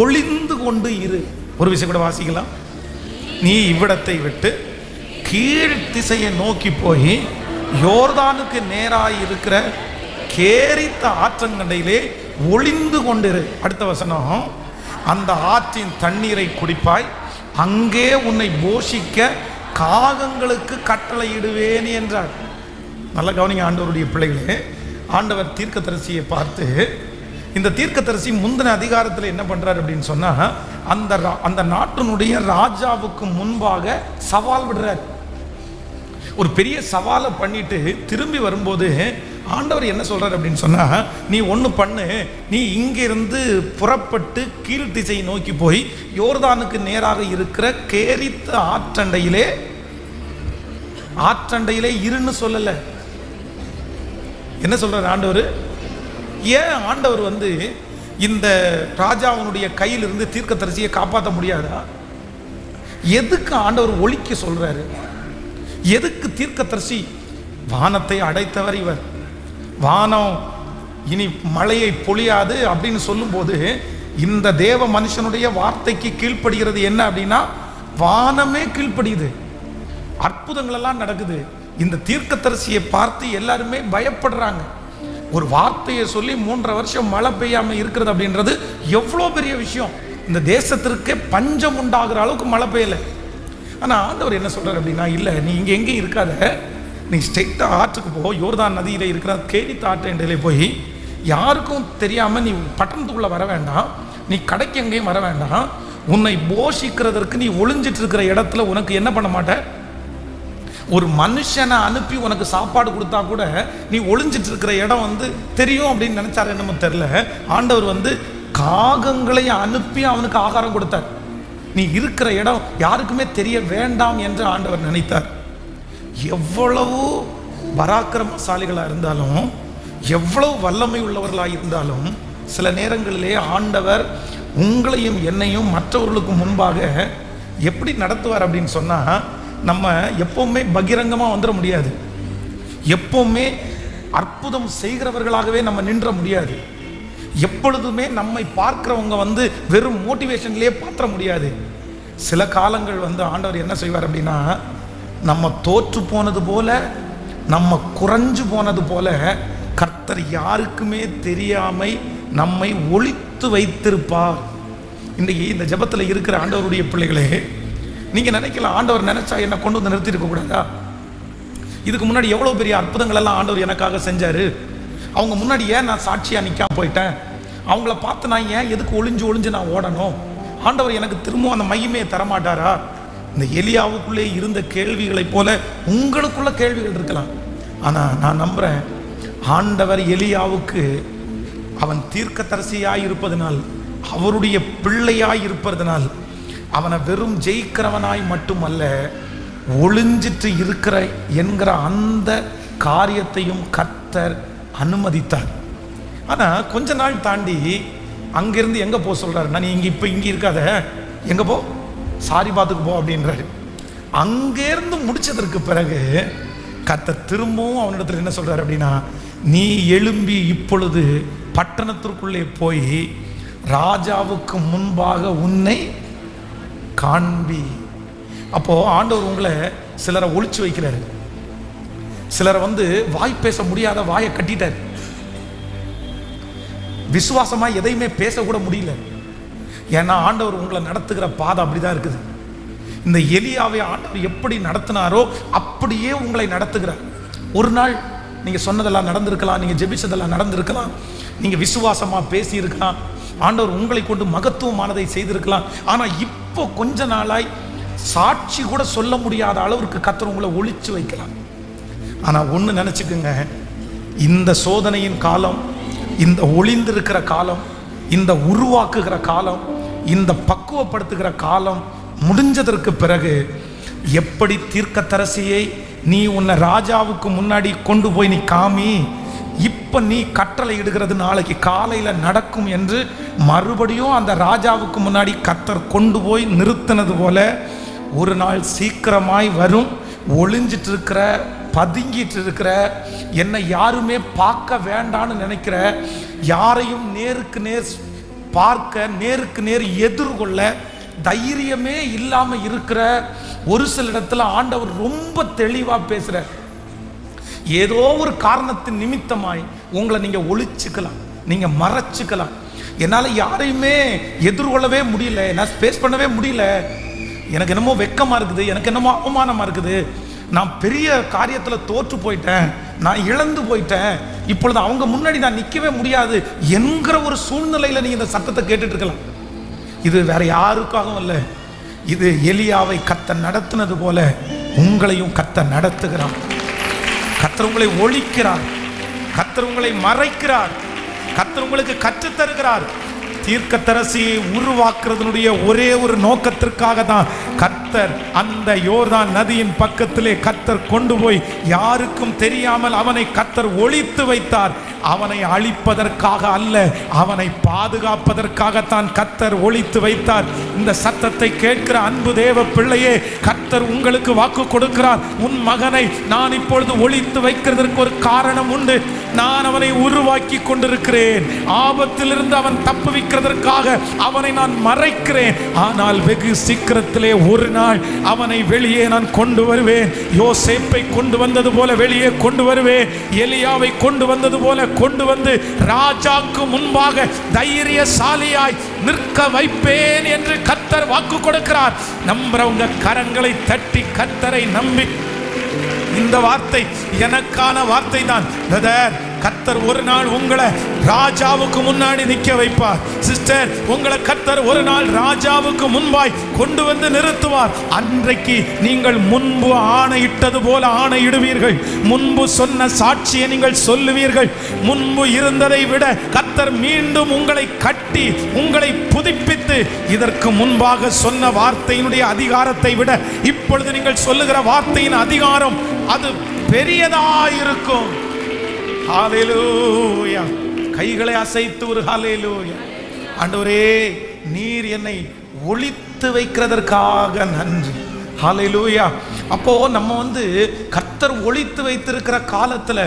ஒளிந்து கொண்டு இரு. ஒரு விஷயம் கூட வாசிக்கலாம். நீ இவ்விடத்தை விட்டு கீழ் திசையை நோக்கி போய் யோர்தானுக்கு நேராய் இருக்கிற கேரித்த ஆற்றங்கண்டையிலே ஒளிந்து கொண்டிரு. அடுத்த வசனம், அந்த ஆற்றின் தண்ணீரை குடிப்பாய், அங்கே உன்னை போஷிக்க காகங்களுக்கு கட்டளையிடுவேன் என்றார். நல்ல கவனிங்க ஆண்டவருடைய பிள்ளைகளே. ஆண்டவர் தீர்க்கதரிசியை பார்த்து, இந்த தீர்க்கதரிசி முந்தின அதிகாரத்தில் என்ன பண்றாரு அப்படின்னு சொன்னா, அந்த நாட்டினுடைய ராஜாவுக்கு முன்பாக சவால் விடுறார். ஒரு பெரிய சவாலை பண்ணிட்டு திரும்பி வரும்போது ஆண்டவர் என்ன சொல்றாரு அப்படின்னு சொன்னா, நீ ஒன்று பண்ணு, நீ இங்கிருந்து புறப்பட்டு கீழ் திசையை நோக்கி போய் யோர்தானுக்கு நேராக இருக்கிற கேரித்த ஆற்றண்டையிலே இருன்னு சொல்லல. என்ன சொல்றாரு ஆண்டவர்? ஏன் ஆண்டவர் இந்த ராஜாவினுடைய கையிலிருந்து தீர்க்கதரிசியை காப்பாற்ற முடியாதா? எதுக்கு ஆண்டவர் ஒழிக்க சொல்றாரு? எதுக்கு தீர்க்கதரிசி? வானத்தை அடைத்தவர் இவர், வானம் இனி மழையை பொழியாது அப்படின்னு சொல்லும்போது, இந்த தேவ மனுஷனுடைய வார்த்தைக்கு கீழ்ப்படுகிறது என்ன அப்படின்னா, வானமே கீழ்ப்படியுது, அற்புதங்கள் எல்லாம் நடக்குது. இந்த தீர்க்கதரிசியை பார்த்து எல்லாருமே பயப்படுறாங்க. ஒரு வார்த்தையை சொல்லி 3.5 வருஷம் மழை பெய்யாம இருக்கிறது அப்படின்றது எவ்வளோ பெரிய விஷயம். இந்த தேசத்திற்கே பஞ்சம் உண்டாகிற அளவுக்கு மழை பெய்யலை. ஆனால் ஆண்டவர் என்ன சொல்றாரு அப்படின்னா, இல்லை, நீ இங்கே எங்கேயும் இருக்காத, நீ ஸ்ட்ரெயிட்டாக ஆற்றுக்கு போ, யோர்தான் நதியில் இருக்கிற கேரித் ஆற்றண்டையிலே போய், யாருக்கும் தெரியாமல் நீ பட்டணத்துக்குள்ளே வர வேண்டாம், நீ கடைக்கு எங்கேயும் வர வேண்டாம், உன்னை போஷிக்கிறதற்கு நீ ஒளிஞ்சிட்டு இருக்கிற இடத்துல உனக்கு என்ன பண்ண மாட்ட, ஒரு மனுஷனை அனுப்பி உனக்கு சாப்பாடு கொடுத்தா கூட நீ ஒளிஞ்சிட்டு இருக்கிற இடம் தெரியும் அப்படின்னு நினைச்சாரு என்னமோ தெரியல. ஆண்டவர் காகங்களை அனுப்பி அவனுக்கு ஆகாரம் கொடுத்தார். நீ இருக்கிற இடம் யாருக்குமே தெரிய வேண்டாம் என்று ஆண்டவர் நினைத்தார். எவ்வளவு பராக்கிரமசாலிகளாக இருந்தாலும், எவ்வளவு வல்லமை உள்ளவர்களாக இருந்தாலும், சில நேரங்களிலே ஆண்டவர் உங்களையும் என்னையும் மற்றவர்களுக்கு முன்பாக எப்படி நடத்துவார் அப்படின்னு சொன்னால், நம்ம எப்பவுமே பகிரங்கமாக வந்துட முடியாது, எப்பவுமே அற்புதம் செய்கிறவர்களாகவே நம்ம நின்ற முடியாது, எப்பொழுதுமே நம்மை பார்க்கிறவங்க வெறும் மோட்டிவேஷன்லேயே பார்த்துட முடியாது. சில காலங்கள் ஆண்டவர் என்ன செய்வார் அப்படின்னா, நம்ம தோற்று போனது போல, நம்ம குறைஞ்சு போனது போல கர்த்தர் யாருக்குமே தெரியாமை நம்மை ஒளித்து வைத்திருப்பார். இன்றைக்கி இந்த ஜெபத்தில் இருக்கிற ஆண்டவருடைய பிள்ளைகளே, நீங்கள் நினைக்கலாம், ஆண்டவர் நினைச்சா என்ன கொண்டு நிறுத்தி இருக்கக்கூடாதா? இதுக்கு முன்னாடி எவ்வளோ பெரிய அற்புதங்கள் எல்லாம் ஆண்டவர் எனக்காக செஞ்சார். அவங்க முன்னாடி ஏன் நான் சாட்சியாக நிற்காம போயிட்டேன்? அவங்கள பார்த்து நான் ஏன் எதுக்கு ஒளிஞ்சு நான் ஓடணும்? ஆண்டவர் எனக்கு திரும்பவும் அந்த மகிமையை தரமாட்டாரா? இந்த எலியாவுக்குள்ளே இருந்த கேள்விகளைப் போல உங்களுக்குள்ள கேள்விகள் இருக்கலாம். ஆனால் நான் நம்புகிறேன், ஆண்டவர் எலியாவுக்கு அவன் தீர்க்கதரிசியாய் இருப்பதனால், அவருடைய பிள்ளையாய் இருப்பதனால், அவனை வெறும் ஜெயிக்கிறவனாய் மட்டுமல்ல, ஒளிஞ்சிட்டு இருக்கிற என்கிற அந்த காரியத்தையும் கர்த்தர் அனுமதித்தார். ஆனால் கொஞ்ச நாள் தாண்டி அங்கிருந்து எங்கே போக சொல்கிறாரு? நான் நீ இங்கே இருக்காத, எங்கே போ, சாரிபாத்துக்கு போ அப்படின்றாரு. அங்கேருந்து முடிச்சதற்கு பிறகு கர்த்தர் திரும்பவும் அவனிடத்தில் என்ன சொல்கிறார் அப்படின்னா, நீ எழும்பி இப்பொழுது பட்டணத்திற்குள்ளே போய் ராஜாவுக்கு முன்பாக உன்னை காண்பி. அப்போ ஆண்டவர் உங்களை சிலரை ஒளிச்சு வைக்கிறாரு. சிலரை வாய் பேச முடியாத வாயை கட்டிட்டார். விசுவாசமா எதையுமே பேசக்கூட முடியல. ஏன்னா ஆண்டவர் உங்களை நடத்துகிற பாதை அப்படிதான் இருக்குது. இந்த எலியாவை ஆண்டவர் எப்படி நடத்தினாரோ அப்படியே உங்களை நடத்துகிறார். ஒரு நாள் நீங்க சொன்னதெல்லாம் நடந்திருக்கலாம், நீங்க ஜெபிச்சதெல்லாம் நடந்திருக்கலாம், நீங்க விசுவாசமா பேசியிருக்கலாம், ஆண்டவர் உங்களை கொண்டு மகத்துவமானதை செய்திருக்கலாம். ஆனா இப்போ கொஞ்ச நாளாய் சாட்சி கூட சொல்ல முடியாத அளவிற்கு கர்த்தர் உங்களை ஒளிச்சு வைக்கலாம். ஆனா ஒண்ணு நினைச்சுக்குங்க, இந்த சோதனையின் காலம், இந்த ஒளிந்திருக்கிற காலம், இந்த உருவாக்குகிற காலம், இந்த பக்குவப்படுத்துகிற காலம் முடிஞ்சதற்கு பிறகு எப்படி தீர்க்கதரிசியை நீ உன்னை ராஜாவுக்கு முன்னாடி கொண்டு போய் நீ காமி, இப்ப நீ கட்டளை இடுகிறது நாளைக்கு காலையில நடக்கும் என்று மறுபடியும் அந்த ராஜாவுக்கு முன்னாடி கர்த்தர் கொண்டு போய் நிறுத்தினது போல ஒரு நாள் சீக்கிரமாய் வரும். ஒளிஞ்சிட்டு இருக்கிற, பதுங்கிட்டு இருக்கிற, என்னை யாருமே பார்க்க வேண்டான்னு நினைக்கிற, யாரையும் நேருக்கு நேர் பார்க்க, நேருக்கு நேர் எதிர்கொள்ள தைரியமே இல்லாம இருக்கிற ஒரு சில இடத்துல ஆண்டவர் ரொம்ப தெளிவா பேசுற. ஏதோ ஒரு காரணத்தின் நிமித்தமாய் உங்களை நீங்க ஒளிச்சுக்கலாம், நீங்க மறைச்சுக்கலாம். என்னால யாரையுமே எதிர்கொள்ளவே முடியல, நான் ஸ்பேஸ் பண்ணவே முடியல, எனக்கு என்னமோ வெக்கமா இருக்குது, எனக்கு என்னமோ அவமானமா இருக்குது, நான் பெரிய காரியத்தில் தோற்று போயிட்டேன், நான் இழந்து போயிட்டேன், இப்பொழுது அவங்க முன்னாடி நான் நிற்கவே முடியாது என்கிற ஒரு சூழ்நிலையில் நீங்க இந்த சத்தத்தை கேட்டுட்டு இருக்கலாம். இது வேற யாருக்காகவும் இல்லை, இது எலியாவை கர்த்தர் நடத்தினது போல உங்களையும் கர்த்தர் நடத்துகிறார். கர்த்தர் உங்களை ஒழிக்கிறார், கர்த்தர் உங்களை மறைக்கிறார், கர்த்தர் உங்களுக்கு கற்றுத் தருகிறார். தீர்க்கதரிசியை உருவாக்குறதனுடைய ஒரே ஒரு நோக்கத்திற்காக தான் கர்த்தர் அந்த யோர்தான் நதியின் பக்கத்திலே கர்த்தர் கொண்டு போய் யாருக்கும் தெரியாமல் அவனை கர்த்தர் ஒளித்து வைத்தார். அவனை அழிப்பதற்காக அல்ல, அவனை பாதுகாப்பதற்காகத்தான் கர்த்தர் ஒளித்து வைத்தார். இந்த சத்தத்தை கேட்கிற அன்பு தேவ பிள்ளையே, கர்த்தர் உங்களுக்கு வாக்கு கொடுக்கிறார், உன் மகனை நான் இப்பொழுது ஒளித்து வைக்கிறதற்கு ஒரு காரணம் உண்டு. நான் அவனை உருவாக்கி கொண்டிருக்கிறேன், ஆபத்திலிருந்து அவன் தப்புவிக்கிறதற்காக அவனை நான் மறைக்கிறேன். ஆனால் வெகு சீக்கிரத்திலே ஒரு நாள் அவனை வெளியே நான் கொண்டு வருவேன். யோசேப்பை கொண்டு வந்தது போல வெளியே கொண்டு வருவேன், எலியாவை கொண்டு வந்தது போல கொண்டு வந்து ராஜாக்கு முன்பாக தைரியசாலியாய் நிற்க வைப்பேன் என்று கர்த்தர் வாக்கு கொடுக்கிறார். நம்புறவங்க கரங்களை தட்டி கர்த்தரை நம்பி, இந்த வார்த்தை எனக்கான வார்த்தை தான் பிரதர். கர்த்தர் ஒரு நாள் உங்களை ராஜாவுக்கு முன்னாடி நிற்க வைப்பார். சிஸ்டர், உங்களை கர்த்தர் ஒரு நாள் ராஜாவுக்கு முன்பாய் கொண்டு வந்து நிறுத்துவார். அன்றைக்கு நீங்கள் முன்பு ஆணையிட்டது போல ஆணையிடுவீர்கள், முன்பு சொன்ன சாட்சியை நீங்கள் சொல்லுவீர்கள். முன்பு இருந்ததை விட கர்த்தர் மீண்டும் உங்களை கட்டி உங்களை புதுப்பித்து, இதற்கு முன்பாக சொன்ன வார்த்தையினுடைய அதிகாரத்தை விட இப்பொழுது நீங்கள் சொல்லுகிற வார்த்தையின் அதிகாரம் அது பெரியதாயிருக்கும். ஹல்லேலூயா. கைகளை அசைத்து ஒரு ஹல்லேலூயா. ஆண்டவரே, நீர் என்னை ஒளித்து வைக்கிறதற்காக நன்றி. ஹல்லேலூயா. அப்போ நம்ம கர்த்தர் ஒளித்து வைத்திருக்கிற காலத்துல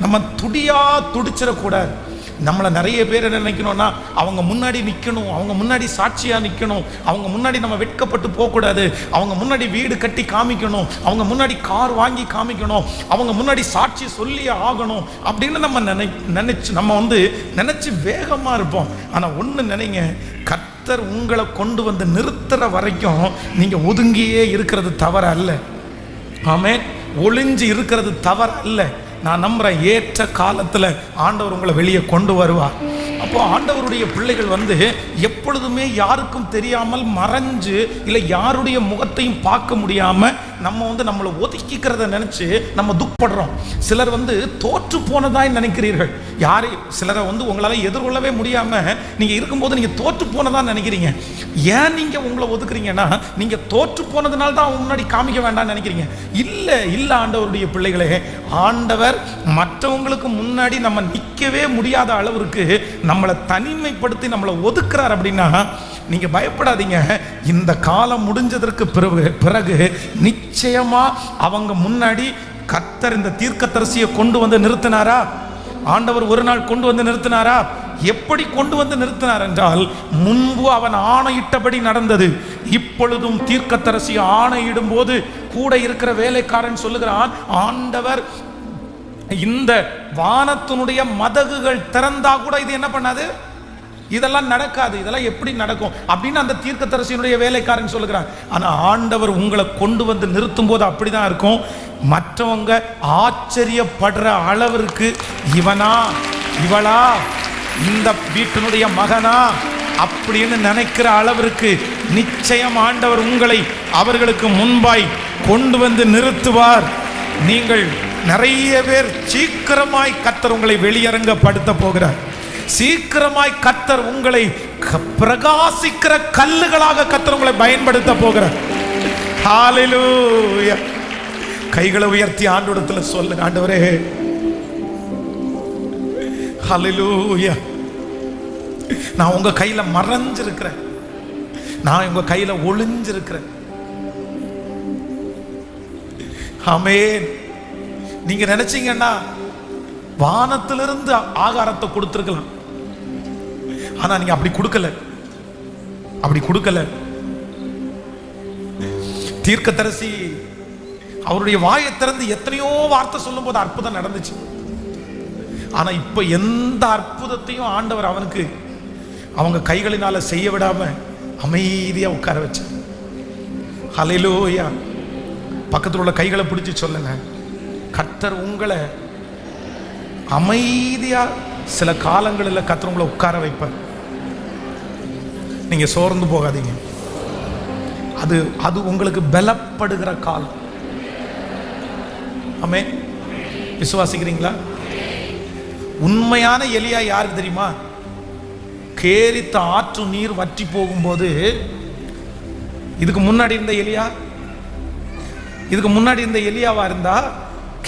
நம்ம துடிச்சிடக்கூடாது. நம்மளை நிறைய பேர் என்ன நினைக்கணும்னா, அவங்க முன்னாடி நிற்கணும், அவங்க முன்னாடி சாட்சியாக நிற்கணும், அவங்க முன்னாடி நம்ம வெட்கப்பட்டு போகக்கூடாது, அவங்க முன்னாடி வீடு கட்டி காமிக்கணும், அவங்க முன்னாடி கார் வாங்கி காமிக்கணும், அவங்க முன்னாடி சாட்சி சொல்லி ஆகணும் அப்படின்னு நம்ம நினைச்சு வேகமாக இருப்போம். ஆனால் ஒன்று நினைங்க, கர்த்தர் உங்களை கொண்டு வந்து நிறுத்துற வரைக்கும் நீங்கள் ஒதுங்கியே இருக்கிறது தவறு அல்ல. ஆமென். ஒளிஞ்சு இருக்கிறது தவறு அல்ல. நான் நம்புறேன் ஏற்ற காலத்தில் ஆண்டவர் உங்களை வெளியே கொண்டு வருவார். அப்போ ஆண்டவருடைய பிள்ளைகள் எப்பொழுதுமே யாருக்கும் தெரியாமல் மறைஞ்சு இல்லை யாருடைய முகத்தையும் பார்க்க முடியாம நம்ம நம்மளை ஒதுக்கிக்கிறத நினைச்சு நம்ம துக்கப்படுறோம். சிலர் தோற்று போனதாய் நினைக்கிறீர்கள். யாரை சிலரை உங்களால எதிர்கொள்ளவே முடியாம நீங்க இருக்கும்போது நீங்க தோற்று போனதா நினைக்கிறீங்க. ஏன் நீங்க உங்களை ஒதுக்குறீங்கன்னா நீங்க தோற்று போனதுனால தான் அவங்க முன்னாடி காமிக்க வேண்டாம்னு நினைக்கிறீங்க. இல்ல ஆண்டவருடைய பிள்ளைகளே, ஆண்டவர் மற்றவங்களுக்கு முன்னாடி நம்ம நிற்கவே முடியாத அளவிற்கு நம்மளை தனிமைப்படுத்தி நம்மளை ஒதுக்குறார். அப்படின்னா நீங்க பயப்படாதீங்க. இந்த காலம் முடிஞ்சதற்கு பிறகு நிச்சயமா அவங்க முன்னாடி கர்த்தர் இந்த தீர்க்கதரிசியை கொண்டு வந்து நிறுத்தினாரா? ஆண்டவர் ஒரு நாள் கொண்டு வந்து நிறுத்தினாரா? எப்படி கொண்டு வந்து நிறுத்தினார் என்றால், முன்பு அவன் ஆணையிட்டபடி நடந்தது. இப்பொழுதும் தீர்க்கதரிசி ஆணையிடும் போது கூட இருக்கிற வேலைக்காரன் சொல்லுகிறான், ஆண்டவர் இந்த வானத்தினுடைய மதகுகள் திறந்தா கூட இது என்ன பண்ணாது, இதெல்லாம் நடக்காது, இதெல்லாம் எப்படி நடக்கும் அப்படின்னு அந்த தீர்க்கதரிசியினுடைய வேலைக்காரன் சொல்லுகிறான். ஆனா ஆண்டவர் உங்களை கொண்டு வந்து நிறுத்தும் போது அப்படிதான் இருக்கும். மற்றவங்க ஆச்சரியப்படுற அளவிற்கு இவனா இவளா இந்த வீட்டினுடைய மகனா அப்படின்னு நினைக்கிற அளவிற்கு நிச்சயம் ஆண்டவர் உங்களை அவர்களுக்கு முன்பாய் கொண்டு வந்து நிறுத்துவார். நீங்கள் நிறைய பேர் சீக்கிரமாய் கர்த்தர் உங்களை வெளியரங்கப்படுத்த போகிறார். சீக்கிரமாய் கர்த்தர் உங்களை பிரகாசிக்கிற கல்லுகளாக கர்த்தர் உங்களை பயன்படுத்த போகிறார். ஹல்லேலூயா. கைகளை உயர்த்தி ஆண்டவரிடத்துல சொல்லுங்க, ஆண்டவரே ஹல்லேலூயா, நான் உங்க கையில மறைஞ்சிருக்கிறேன், நான் உங்க கையில ஒளிஞ்சிருக்கிறேன். ஆமென். நீங்க நினைச்சீங்கன்னா வானத்திலிருந்து ஆகாரத்தை கொடுத்திருக்கலாம். ஆனா நீங்க அப்படி கொடுக்கல. தீர்க்கதரிசி அவருடைய வாயை திறந்து எத்தனையோ வார்த்தை சொல்லும் போது அற்புதம் நடந்துச்சு. ஆனா இப்ப எந்த அற்புதத்தையும் ஆண்டவர் அவனுக்கு அவங்க கைகளினால செய்ய விடாம அமைதியா உட்கார வச்சார். ஹல்லேலூயா. பக்கத்தில் உள்ள கைகளை பிடிச்சு சொல்லுங்க, கர்த்தர் உங்களை அமைதியா சில காலங்களில் கர்த்தர் உங்களை உட்கார வைப்பார். நீங்க சோர்ந்து போகாதீங்க. அது உங்களுக்கு பலப்படுகிற காலம். ஆமென். விசுவாசிக்கிறீங்களா? உண்மையான எலியா யாருக்கு தெரியுமா? கேரித்த ஆற்று நீர் வற்றி போகும்போது இதுக்கு முன்னாடி இருந்த எலியாவா இருந்தா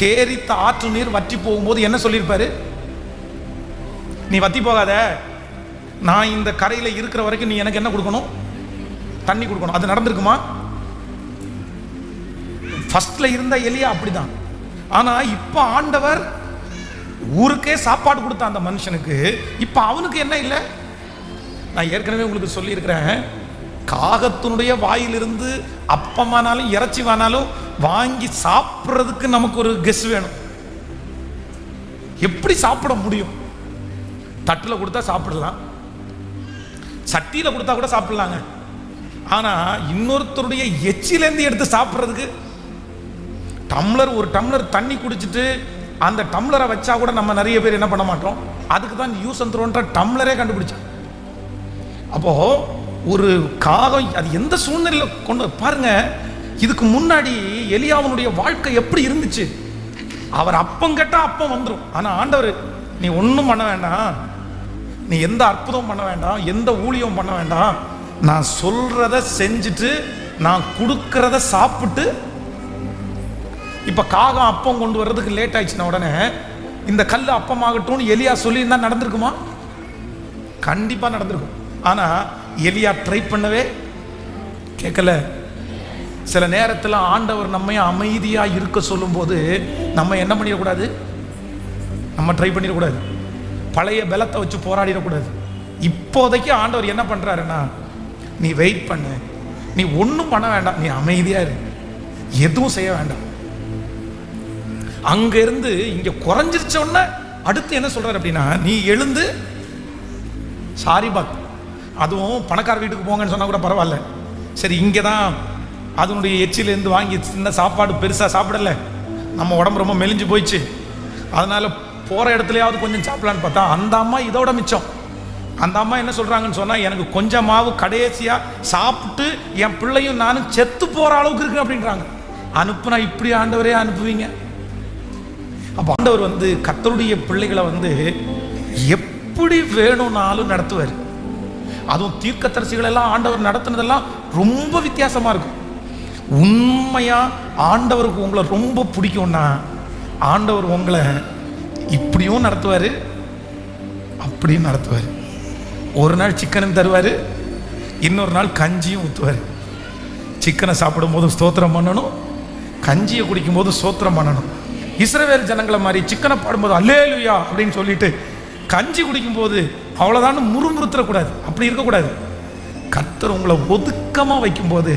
கேரித்த ஆற்று நீர் வற்றி போகும்போது என்ன சொல்லியிருப்பாரு? நீ வத்தி போகாத, நான் இந்த கரையில இருக்கிற வரைக்கும் நீ எனக்கு என்ன கொடுக்கணும்? தண்ணி கொடுக்கணும். அது நடந்திருக்குமா? ஃபர்ஸ்ட்ல இருந்த எலியா அப்படிதான். ஆனா இப்ப ஆண்டவர் ஊருக்கே சாப்பாடு கொடுத்த அந்த மனுஷனுக்கு இப்ப அவனுக்கு என்ன இல்லை? நான் ஏற்கனவே உங்களுக்கு சொல்லி இருக்கிறேன், காகத்தினுடைய வாயிலிருந்து அப்பமானாலும் இறைச்சி வானாலும் வாங்கி சாப்பிட்றதுக்கு நமக்கு ஒரு கெஸ் வேணும். எப்படி சாப்பிட முடியும்? தட்டில் கொடுத்தா சாப்பிடலாம், சட்டியில் கொடுத்தா கூட சாப்பிடலாங்க. ஆனா இன்னொருத்தருடைய எச்சிலேருந்து எடுத்து சாப்பிட்றதுக்கு ஒரு டம்ளர் தண்ணி குடிச்சிட்டு அந்த டம்ளரை வச்சா கூட நம்ம நிறைய பேர் என்ன பண்ண மாட்டோம். அதுக்கு தான் யூஸ் அண்ட் த்ரோன்ற டம்ளரே கண்டுபிடிச்சோம். அப்போ ஒரு காகம் அது எந்த சூழ்நிலையில் கொண்டு பாருங்க. இதுக்கு முன்னாடி எலியாவுடைய வாழ்க்கை எப்படி இருந்துச்சு? அவர் அப்பம் கேட்டா அப்பம் வந்துடும். ஆனா ஆண்டவர், நீ ஒன்றும் பண்ண வேண்டாம், நீ எந்த அற்புதம் பண்ண வேண்டாம், எந்த ஊழியம் பண்ண வேண்டாம், நான் சொல்றத செஞ்சுட்டு நான் கொடுக்கறத சாப்பிட்டு. இப்ப காகம் அப்பம் கொண்டு வர்றதுக்கு லேட் ஆயிடுச்சுன்னா உடனே இந்த கல் அப்பமாகட்டும் எலியா சொல்லியிருந்தா நடந்திருக்குமா? கண்டிப்பா நடந்திருக்கும். ஆனா எலியா ட்ரை பண்ணவே கேட்கல. சில நேரத்தில் ஆண்டவர் நம்ம அமைதியா இருக்க சொல்லும் போது நம்ம என்ன பண்ணிடக்கூடாது? நம்ம ட்ரை பண்ணிடக்கூடாது, பழைய பலத்தை வச்சு போராடிடக்கூடாது. இப்போதைக்கு ஆண்டவர் என்ன பண்றாருன்னா, நீ வெயிட் பண்ணு, நீ ஒன்றும் பண்ண வேண்டாம், நீ அமைதியா இரு, எதுவும் செய்ய வேண்டாம். அங்க இருந்து இங்க குறைஞ்சிருச்சோன்னா அடுத்து என்ன சொல்றாரு அப்படின்னா, நீ எழுந்து சாரி பாக், அதுவும் பணக்கார வீட்டுக்கு போங்கன்னு சொன்னா கூட பரவாயில்ல, சரி இங்கே தான் அதனுடைய எச்சிலேருந்து வாங்கி சின்ன சாப்பாடு பெருசாக சாப்பிடல, நம்ம உடம்பு ரொம்ப மெலிஞ்சு போயிடுச்சு, அதனால போகிற இடத்துலையாவது கொஞ்சம் சாப்பிடலான்னு பார்த்தா அந்த அம்மா இதோட மிச்சம். அந்த அம்மா என்ன சொல்கிறாங்கன்னு சொன்னால், எனக்கு கொஞ்சம் மாவு கடைசியாக சாப்பிட்டு என் பிள்ளையும் நானும் செத்து போகிற அளவுக்கு இருக்கு அப்படின்றாங்க. அனுப்புனா இப்படி ஆண்டவரே அனுப்புவீங்க? அப்போ ஆண்டவர் வந்து கர்த்தருடைய பிள்ளைகளை வந்து எப்படி வேணும்னாலும் நடத்துவார். அதுவும் தீர்க்கதரிசிகளெல்லாம் ஆண்டவர் நடத்துனதெல்லாம் ரொம்ப வித்தியாசமாக இருக்கும். உண்மையாக ஆண்டவருக்கு உங்களை ரொம்ப பிடிக்கும்னா ஆண்டவர் உங்களை இப்படியும் நடத்துவார், அப்படியும் நடத்துவார். ஒரு நாள் சிக்கனும் தருவார், இன்னொரு நாள் கஞ்சியும் ஊற்றுவார். சிக்கனை சாப்பிடும் போது ஸ்தோத்திரம் பண்ணணும், கஞ்சியை குடிக்கும் போது ஸ்தோத்திரம் பண்ணணும். இஸ்ரவேல் ஜனங்களை மாதிரி சிக்கனை பாடும்போது அல்லேலூயா அப்படின்னு சொல்லிட்டு கஞ்சி குடிக்கும்போது அவ்வளோதான் முறுமுறுத்துறக்கூடாது, அப்படி இருக்கக்கூடாது. கர்த்தர் உங்களை ஒதுக்கமாக வைக்கும்போது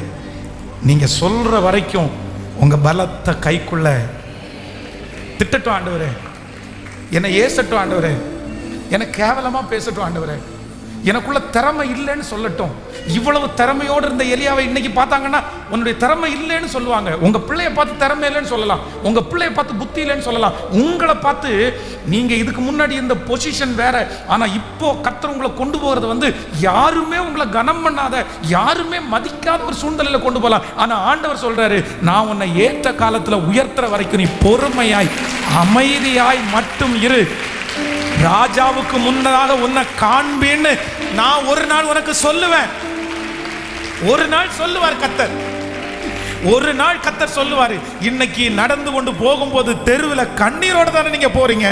நீங்கள் சொல்கிற வரைக்கும் உங்கள் பலத்தை கைக்குள்ள திட்டட்டும் ஆண்டவரே, என்னை ஏசட்டும் ஆண்டவரே, என்னை கேவலமாக பேசட்டும் ஆண்டவரே, எனக்குள்ள திறமை இல்லைன்னு சொல்லட்டும். இவ்வளவு திறமையோடு இருந்த எலியாவை இன்னைக்கு பார்த்தாங்கன்னா உன்னுடைய திறமை இல்லைன்னு சொல்லுவாங்க. உங்க பிள்ளைய பார்த்து திறமை இல்லைன்னு சொல்லலாம், உங்க பிள்ளைய பார்த்து புத்தி இல்லைன்னு சொல்லலாம். உங்களை பார்த்து நீங்க இதுக்கு முன்னாடி இந்த பொசிஷன் வேற, ஆனா இப்போ கர்த்தர் உங்களை கொண்டு போகிறது வந்து யாருமே உங்களை கனம் பண்ணாத, யாருமே மதிக்காத ஒரு சூழ்நிலையில கொண்டு போகலாம். ஆனா ஆண்டவர் சொல்றாரு, நான் உன்னை ஏற்ற காலத்துல உயர்த்துற வரைக்கும் நீ பொறுமையாய் அமைதியாய் மட்டும் இரு, ராஜாவுக்கு முன்னதாக உன்னை காண்பேன்னு நான் ஒரு நாள் உனக்கு சொல்லுவேன். ஒரு நாள் சொல்லுவார் கர்த்தர், ஒரு நாள் கர்த்தர் சொல்லுவார். இன்னைக்கு நடந்து கொண்டு போகும்போது தெருவில் கண்ணீரோட தானே நீங்க போறீங்க,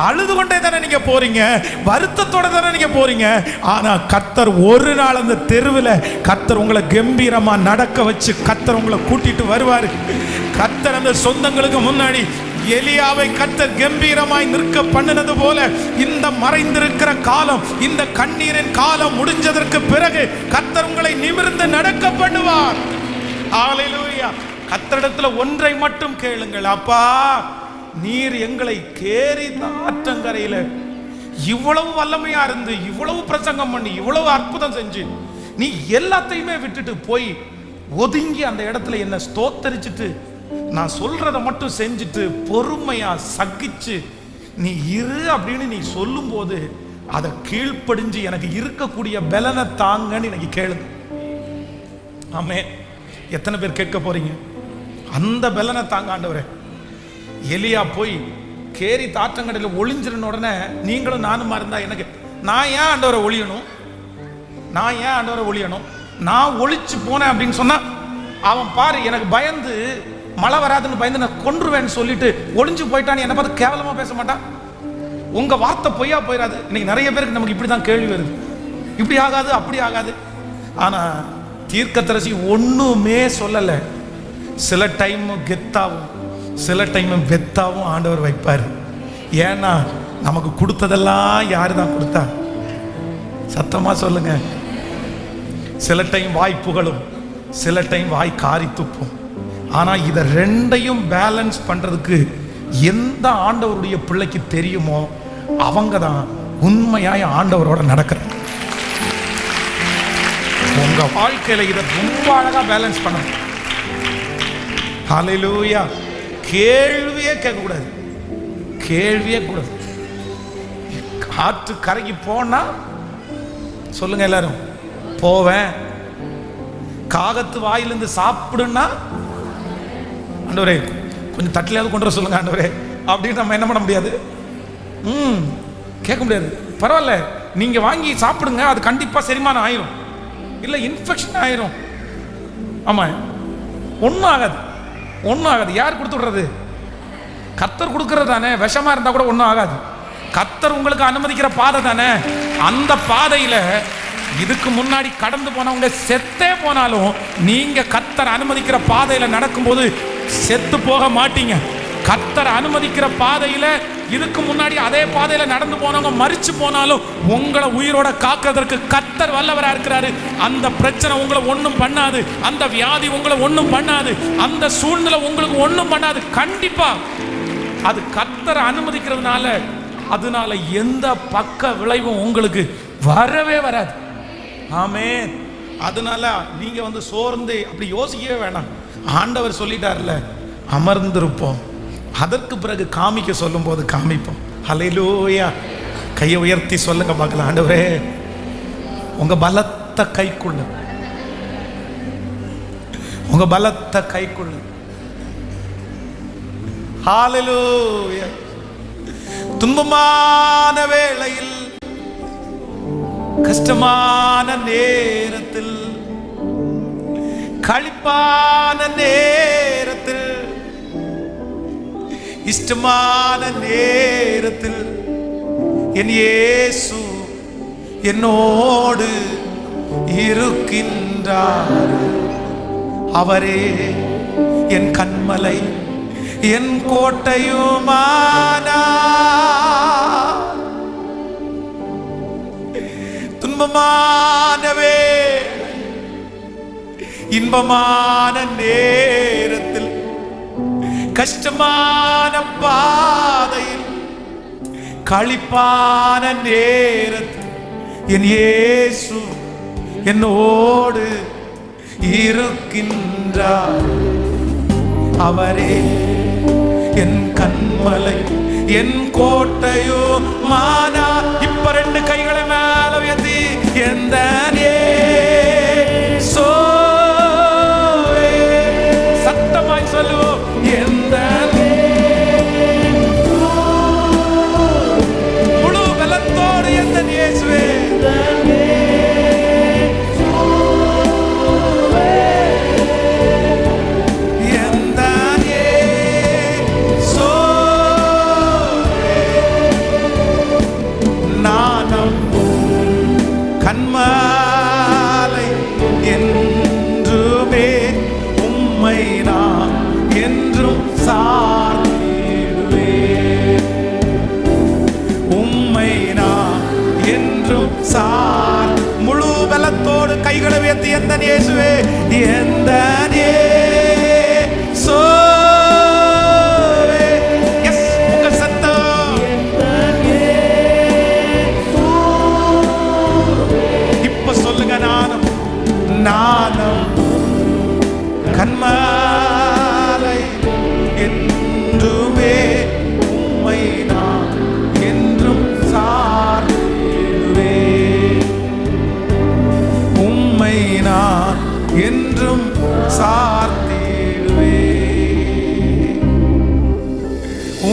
அழுது கொண்டே தானே நீங்க போறீங்க, வருத்தத்தோட தானே நீங்க போறீங்க. ஆனா கர்த்தர் ஒரு நாள் அந்த தெருவில் கர்த்தர் உங்களை கம்பீரமா நடக்க வச்சு கர்த்தர் உங்களை கூட்டிட்டு வருவார். கர்த்தர் அந்த சொந்தங்களுக்கு முன்னாடி எலியாவை கர்த்தர் கம்பீரமாய் நிற்க பண்ணினது போல இந்த மறைந்திருக்கிற காலம், இந்த கண்ணீரின் காலம் முடிஞ்சதற்கு பிறகு கர்த்தர் உங்களை நிமிர்ந்து நடக்க பண்ணுவார். ஹல்லேலூயா. கர்த்தரிடத்தில் ஒன்றை மட்டும் கேளுங்கள், அப்பா நீர் எங்களை கேரித்த ஆற்றங்கரையில இவ்வளவு வல்லமையா இருந்து இவ்வளவு பிரசங்கம் பண்ணி இவ்வளவு அற்புதம் செஞ்சு நீ எல்லாத்தையுமே விட்டுட்டு போய் ஒதுங்கி அந்த இடத்துல என்ன ஸ்தோத்தரிச்சுட்டு நான் சொல்றத மட்டும் செஞ்சுட்டு பொறுமையா சகிச்சு நீ இரு அப்படின்னு நீ சொல்லும் போது அதை கீழ்ப்படிஞ்சு எனக்கு இருக்கக்கூடிய பலனை தாங்கன்னு எனக்கு கேளுங்க. ஆமே, எத்தனை பேர் கேட்க போறீங்க? அந்த பலனை தாங்க ஆண்டவரே. எலியா போய் கேரி தாற்றங்கடையில் ஒளிஞ்சிருந்த உடனே நீங்களும் நானுமா இருந்தா எனக்கு, நான் ஏன் ஆண்டவரை ஒளியணும், நான் ஏன் ஆண்டவரை ஒளியணும்? நான் ஒளிச்சு போனேன் அப்படின்னு சொன்னா அவன் பாரு எனக்கு பயந்து மழை வராதுன்னு பயந்து நான் கொன்றுவேன்னு சொல்லிட்டு ஒளிஞ்சு போயிட்டான்னு என்னை பார்த்து கேவலமா பேச மாட்டான். உங்க வார்த்தை பொய்யா போயிடாது. இன்னைக்கு நிறைய பேருக்கு நமக்கு இப்படிதான் கேள்வி வருது, இப்படி ஆகாது அப்படி ஆகாது. ஆனா தீர்க்கதரிசி ஒண்ணுமே சொல்லல. சில டைம் கெத்தாவும் சில டைம் வெத்தாவும் ஆண்டவர் வைப்பார். ஏன்னா நமக்கு கொடுத்ததெல்லாம் யாரு தான் கொடுத்தா? சத்தமா சொல்லுங்க. சில டைம் வாய் புகழும், சில டைம் வாய் காரி துப்பும். ஆனா இதை ரெண்டையும் பேலன்ஸ் பண்றதுக்கு எந்த ஆண்டவருடைய பிள்ளைக்கு தெரியுமோ அவங்க தான் உண்மையாய் ஆண்டவரோட நடக்கிறாங்க. உங்க வாழ்க்கையில இதை ரொம்ப அழகா பேலன்ஸ் பண்ணணும். ஹல்லேலூயா. கேள்வியே கேட்கக்கூடாது, கேள்வியே கூடாது. காற்று கரைக்கு போனா சொல்லுங்க எல்லாரும், போவேன். காகத்து வாயிலிருந்து சாப்பிடுன்னா ஆண்டவரே கொஞ்சம் தட்டிலையாவது கொண்டு வர சொல்லுங்க ஆண்டவரே அப்படின்னு நம்ம என்ன பண்ண முடியாது, கேட்க முடியாது. பரவாயில்ல நீங்க வாங்கி சாப்பிடுங்க, அது கண்டிப்பா செரிமானம் ஆயிரும், இல்ல இன்ஃபெக்ஷன் ஆயிரும். ஆமா, ஒன்றும் ஆகாது, ஒன்றும் ஆகாது. யார் கொடுத்து விடுறது? கர்த்தர் கொடுக்கறது தானே. விஷமா இருந்தா கூட ஒன்றும் ஆகாது. கர்த்தர் உங்களுக்கு அனுமதிக்கிற பாதை தானே. அந்த பாதையில இதுக்கு முன்னாடி கடந்து போனவங்க செத்தே போனாலும் நீங்க கர்த்தர் அனுமதிக்கிற பாதையில நடக்கும்போது செத்து போக மாட்டீங்க. கர்த்தர் அனுமதிக்கிற பாதையில இதுக்கு முன்னாடி அதே பாதையில நடந்து போனவங்க மரிச்சு போனாலும் உங்களை உயிரோட காக்கிறதுக்கு கர்த்தர் வல்லவரா இருக்கிறாரு. அந்த பிரச்சனை உங்களை ஒன்றும் பண்ணாது, அந்த வியாதி உங்களை ஒன்றும் பண்ணாது, அந்த சூழ்நிலை உங்களுக்கு ஒன்றும் பண்ணாது. கண்டிப்பா அது கர்த்தர் அனுமதிக்கிறதுனால அதனால எந்த பக்க விளைவும் உங்களுக்கு வரவே வராது. ஆமென். அதனால நீங்க வந்து சோர்ந்து அப்படி யோசிக்கவே வேண்டாம். ஆண்டவர் சொல்லிட்டார்ல, அமர்ந்திருப்போம் அதற்கு பிறகு காமிக்க சொல்லும் போது காமிப்போம். ஹல்லேலூயா. கையை உயர்த்தி சொல்லுங்க பார்க்கலாம். ஆண்டவரே, உங்க பலத்த கைக்குள்ள, உங்க பலத்த கைக்குள்ள. ஹல்லேலூயா. துன்பமான வேளையில், கஷ்டமான நேரத்தில், களிப்பான நேரத்தில், இஷ்டமான நேரத்தில் என் இயேசு என்னோடு இருக்கின்றார். அவரே என் கண்மலை, என் கோட்டையுமானார். துன்பமானவே இன்பமான நேரத்தில், கஷ்டமான பாதையில், களிப்பான நேரத்தில் என் இயேசு என்னோடு இருக்கின்றார். அவரே என் கண்மலை, என் கோட்டையுமானார். இப்ப ரெண்டு கைகளை மேல உயர்த்தி எந்த சத்தமாய் சொல்லுவோம். எந்த முழு பலத்தோடு எந்த இயேசுவே, கண்மாலை என்றுமே உம்மை நான் என்றும் சார்ந்திடுவே. உம்மை நான் என்றும் முழு பலத்தோடு கைகளை உயர்த்தி எந்த இயேசுவே, எந்த நானும் கண்மாலை என்றுமே உம்மை நான் என்றும் சார்ந்திடுவே. உம்மை நான் என்றும் சார்ந்திடுவே.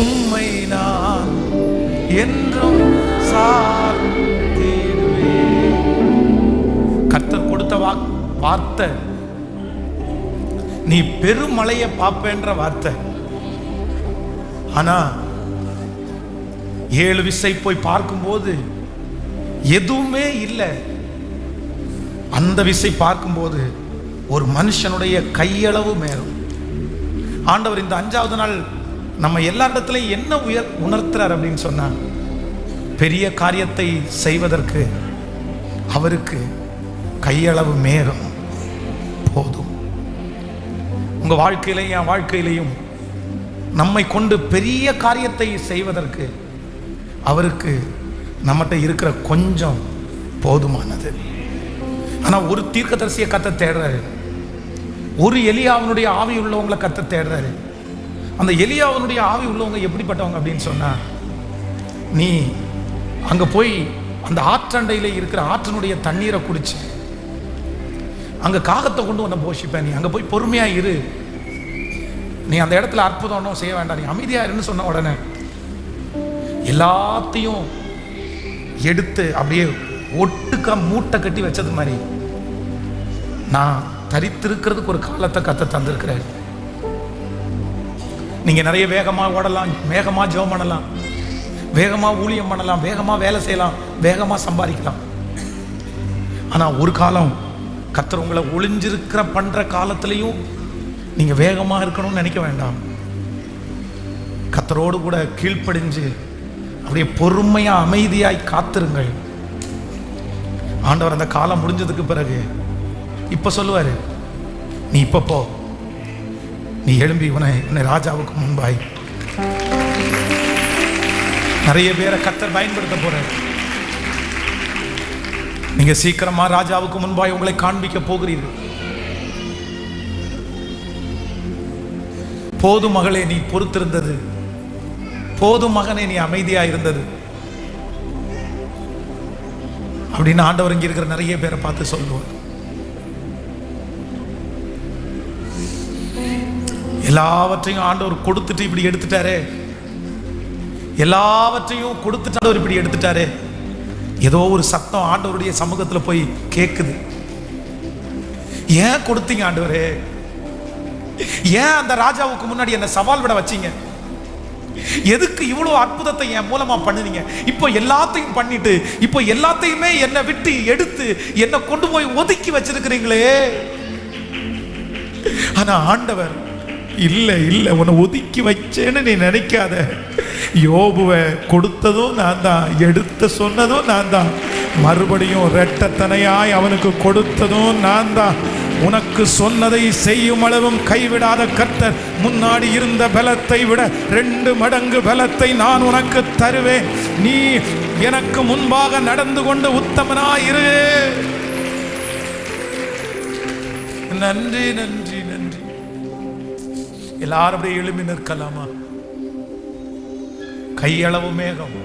உம்மை நான் என்றும் சார்ந்திடுவே. கர்த்தர் கொடுத்த வார்த்தை, நீ பெருமழையை பார்ப்பேன்ற வார்த்தை. ஆனா 7 விசை போய் பார்க்கும்போது எதுவுமே இல்லை. அந்த விசை பார்க்கும்போது ஒரு மனுஷனுடைய கையளவு மேலும். ஆண்டவர் இந்த 5வது நாள் நம்ம எல்லா இடத்துலையும் என்ன உணர்த்துறார் அப்படின்னு சொன்னா, பெரிய காரியத்தை செய்வதற்கு அவருக்கு கையளவு மேகம் போதும். உங்க வாழ்க்கையிலையும் என் வாழ்க்கையிலையும் நம்மை கொண்டு பெரிய காரியத்தை செய்வதற்கு அவருக்கு நம்மகிட்ட இருக்கிற கொஞ்சம் போதுமானது. ஆனா ஒரு தீர்க்கதரிசியை கர்த்தர் தேடுறாரு, ஒரு எலியாவினுடைய ஆவி உள்ளவங்களை கர்த்தர் தேடுறாரு. அந்த எலியாவினுடைய ஆவி உள்ளவங்க எப்படிப்பட்டவங்க அப்படின்னு சொன்னா, நீ அங்க போய் அந்த ஆற்றண்டையில இருக்கிற ஆற்றினுடைய தண்ணீரை குடிச்சு அங்க காகத்தை கொண்டு உன்னை போஷிப்ப. நீ அங்க போய் பொறுமையா இரு, நீ அந்த இடத்துல அற்புதம் ஒன்றும் செய்ய வேண்டாம், நீ அமைதியா இருன்னு சொன்ன உடனே எல்லாத்தையும் எடுத்து அப்படியே ஒட்டுக்க மூட்டை கட்டி வச்சது மாதிரி நான் தரித்திருக்கிறதுக்கு ஒரு காலத்தை கத்த தந்திருக்கிறேன். நீங்க நிறைய வேகமா ஓடலாம், வேகமா ஜெபம் பண்ணலாம், வேகமா ஊழியம் பண்ணலாம், வேகமா வேலை செய்யலாம், வேகமா சம்பாதிக்கலாம். ஆனா ஒரு காலம் கர்த்தர் உங்களை ஒளிஞ்சிருக்கிற பண்ற காலத்திலையும் நீங்க வேகமா இருக்கணும்னு நினைக்க வேண்டாம். கர்த்தரோடு கூட கீழ்ப்படிஞ்சு அப்படியே பொறுமையா அமைதியாய் காத்திருங்கள். ஆண்டவர் அந்த காலம் முடிஞ்சதுக்கு பிறகு இப்ப சொல்லுவாரு, நீ இப்ப போ, நீ எழும்பி உன்னை ராஜாவுக்கு முன்பாய். நிறைய பேரை கர்த்தர் பயன்படுத்த போறாரு. நீங்க சீக்கிரமா ராஜாவுக்கு முன்பாய் உங்களை காண்பிக்க போகிறீர்கள். போதும் மகளே நீ பொறுத்திருந்தது, போதும் மகனே நீ அமைதியா இருந்தது அப்படின்னு ஆண்டவர் இங்க இருக்கிற நிறைய பேரை பார்த்து சொல்லுவார். எல்லாவற்றையும் ஆண்டவர் கொடுத்துட்டு இப்படி எடுத்துட்டாரே, எல்லாவற்றையும் கொடுத்துட்டு ஆண்டவர் இப்படி எடுத்துட்டாரே. ஏதோ ஒரு சத்தம் ஆண்டவருடைய சமூகத்துல போய் கேட்குது. ஏன் கொடுத்தீங்க ஆண்டவரே? ஏன் அந்த ராஜாவுக்கு முன்னாடி என்ன சவால் விட வச்சீங்க? எதுக்கு இவ்வளவு அற்புதத்தை என் மூலமா பண்ணுனீங்க? இப்போ எல்லாத்தையும் பண்ணிட்டு இப்போ எல்லாத்தையுமே என்னை விட்டு எடுத்து என்னை கொண்டு போய் ஒதுக்கி வச்சிருக்கிறீங்களே. ஆனா ஆண்டவர் இல்ல இல்ல, உன்னை ஒதுக்கி வச்சேன்னு நீ நினைக்காத. யோபுவை கொடுத்ததும் நான் தான், எடுத்து சொன்னதும் நான் தான், மறுபடியும் இரட்டத்தனையாய் அவனுக்கு கொடுத்ததும் நான் தான். உனக்கு சொன்னதை செய்யும் அளவும் கைவிடாத கர்த்தர் முன்னாடி இருந்த பலத்தை விட 2 மடங்கு பலத்தை நான் உனக்கு தருவேன். நீ எனக்கு முன்பாக நடந்து கொண்டு உத்தமனாயிரு. நன்றி நன்றி நன்றி. எல்லாரும் அப்படியே எழுப்பி நிற்கலாமா? கையளவு மேகம்,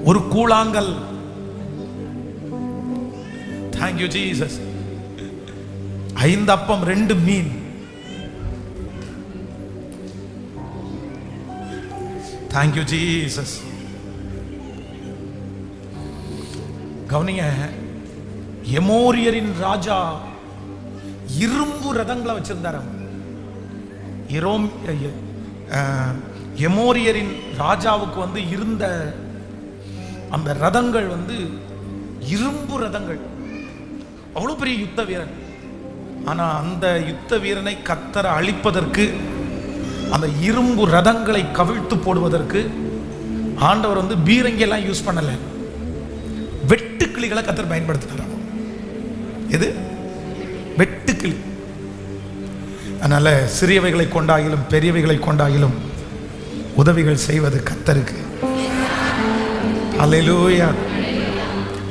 ஒரு கூழாங்கல். Thank you Jesus. 5 அப்பம் 2 மீன். Thank you Jesus. கவனிங்க, எமோரியரின் ராஜா இரும்பு ரதங்களை வச்சிருந்தார். எமோரியரின் ராஜாவுக்கு வந்து இருந்த அந்த ரதங்கள் வந்து இரும்பு ரதங்கள். அவ்வளவு பெரிய யுத்த வீரன். ஆனா அந்த யுத்த வீரனை கர்த்தர் அழிப்பதற்கு, அந்த இரும்பு ரதங்களை கவிழ்த்து போடுவதற்கு ஆண்டவர் வந்து பீரங்கி எல்லாம் யூஸ் பண்ணல, வெட்டுக்கிளிகளை கர்த்தர் பயன்படுத்தினார். எது? வெட்டுக்கிளி. அதனால சிறியவைகளை கொண்டாகிலும் பெரியவைகளை கொண்டாகிலும் உதவிகள் செய்வது கர்த்தருக்கு. அல்லேலூயா.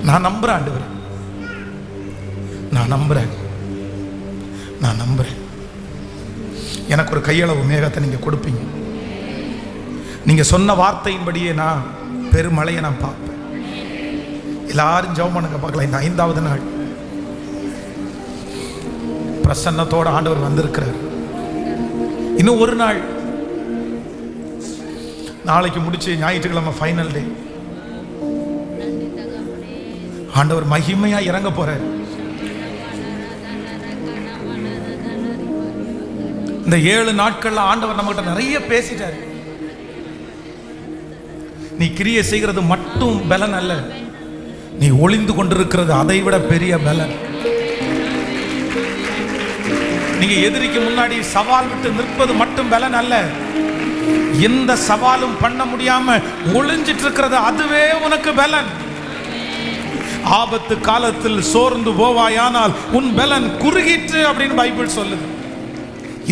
நான் நம்புறேன் ஆண்டவரே, நான் நம்புறேன், நான் நம்புறேன். எனக்கு ஒரு கையளவு மேகத்தை நீங்க கொடுப்பீங்க. நீங்க சொன்ன வார்த்தையின்படியே நான் பெருமழையை நான் பார்ப்பேன். எல்லாரும் ஜெபம் பண்ணுங்க பார்க்கலாம். இந்த 5வது நாள் பிரசன்னத்தோட ஆண்டவர் வந்திருக்கிறார். இன்னும் ஒரு நாள், நாளைக்கு முடிச்சு ஞாயிற்றுக்கிழமை ஃபைனல் டே. ஆண்டவர் மகிமையா இறங்க போறார். இந்த 7 நாட்கள்ல ஆண்டவர் நம்மகிட்ட நிறைய பேசிட்டாரு. நீ கிரியை செய்கிறது மட்டும் பலன் அல்ல, நீ ஒளிந்து கொண்டிருக்கிறது அதை விட பெரிய பலன். நீங்க எதிரிக்கு முன்னாடி சவால் விட்டு நிற்பது மட்டும் பலன் அல்ல, எந்த சவாலும் பண்ண முடியாம ஒளிஞ்சிட்டு இருக்கிறது அதுவே உனக்கு பலன். ஆபத்து காலத்தில் சோர்ந்து போவாயானால் உன் பலன் குறுகிற்று அப்படின்னு பைபிள் சொல்லுது.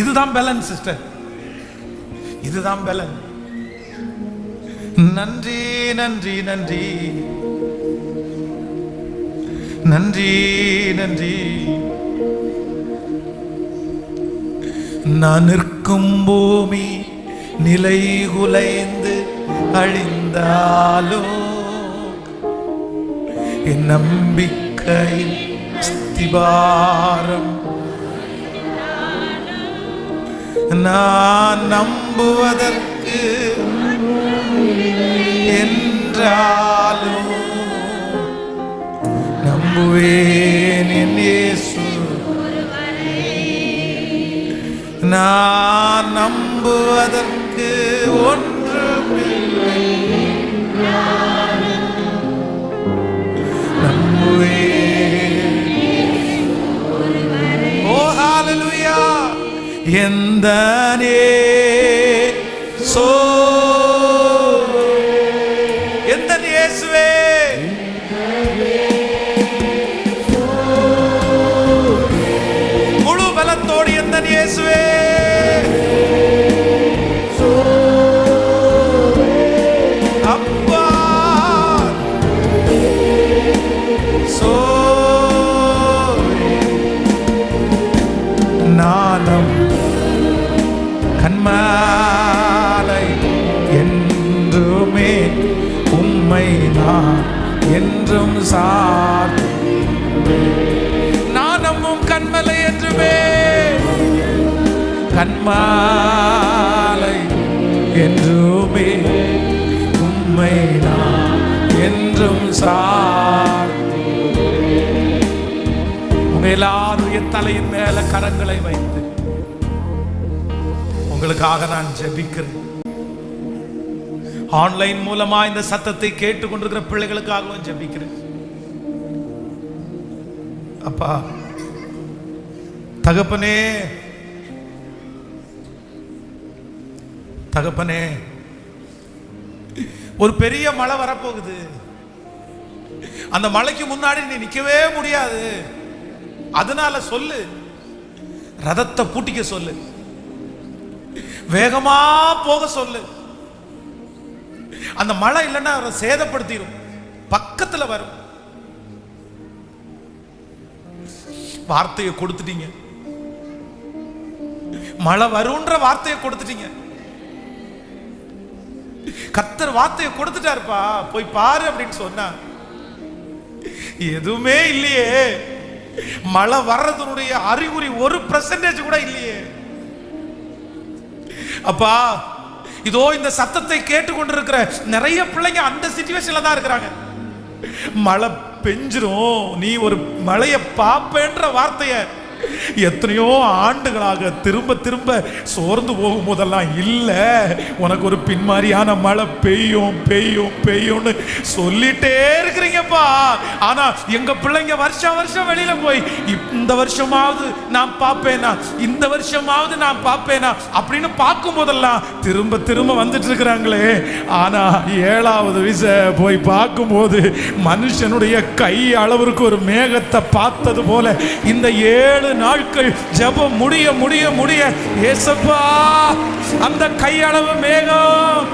இதுதான் பலன் சிஸ்டர், இதுதான் பலன். நன்றி நன்றி நன்றி நன்றி நன்றி. நான் நிற்கும் பூமி நிலை குலைந்து அழிந்தாலோ என் நம்பிக்கையின் அஸ்திபாரம் நான் நம்புவதற்கு என்றாலோ நம்புவேன் என் இயேசு. நான் நம்புவதற்கு ஒன்றுமில்லை, நம்புவேன். ஓ ஹalleluya. எந்த நேசோ, எந்த இயேசுவே, முழு பலத்தோடு எந்த இயேசுவே, அப்பா நானும் உம்மை நான் என்றும் சார். நான் நம்பும் கண்மலை என்றுமே, கண்மாலை என்றுமே, உம்மை நான் என்றும் சார். உங்க எல்லாருடைய தலையின் மேல கரங்களை வைத்து உங்களுக்காக நான் ஜெபிக்கிறேன். ஆன்லைன் மூலமா இந்த சத்தத்தை கேட்டு கொண்டிருக்கிற பிள்ளைகளுக்காகவும் ஜெபிக்கிறேன். அப்பா தகப்பனே, தகப்பனே, ஒரு பெரிய மழை வரப்போகுது. அந்த மழைக்கு முன்னாடி நீ நிக்கவே முடியாது. அதனால சொல்லு, ரதத்தை பூட்டிக்க சொல்லு, வேகமா போக சொல்லு. அந்த மழை இல்லைன்னா அவரை சேதப்படுத்திடும், பக்கத்துல வரும். வார்த்தையை கொடுத்துட்டீங்க, மழை வரும்ன்ற வார்த்தையை கொடுத்துட்டீங்க. கர்த்தர் வார்த்தையை கொடுத்துட்டாருப்பா, போய் பாரு அப்படின்னு சொன்னா எதுவுமே இல்லையே. மழை வர்றதுடைய அறிகுறி 1% கூட இல்லையே. அப்பா இதோ இந்த சத்தத்தை கேட்டுக்கொண்டிருக்கிற நிறைய பிள்ளைங்க அந்த சிச்சுவேஷன்ல தான் இருக்கிறாங்க. மழை பெஞ்சிரும், நீ ஒரு மழையை பாப்பேன்ற வார்த்தைய எத்தனையோ ஆண்டுகளாக திரும்ப திரும்ப சோர்ந்து போகும் போதெல்லாம் இல்ல, உனக்கு ஒரு பின்மாரியான மழை பெய்யும் பெய்யும் பெய்யும்னு சொல்லிட்டே இருக்கிறீங்கப்பா. ஆனா எங்க பிள்ளைங்க வருஷம் வருஷம் வெளியில போய் இந்த வருஷமாவது நான் பார்ப்பேனா, இந்த வருஷமாவது நான் பார்ப்பேனா அப்படின்னு பார்க்கும் போதெல்லாம் திரும்ப திரும்ப வந்துட்டு இருக்கிறாங்களே. ஆனா 7வது விசை போய் பார்க்கும்போது மனுஷனுடைய கை அளவிற்கு ஒரு மேகத்தை பார்த்தது போல இந்த 7 நாட்கள் ஜெபம் முடிய முடிய முடிய ஏசப்பா அந்த கையளவு மேகம்.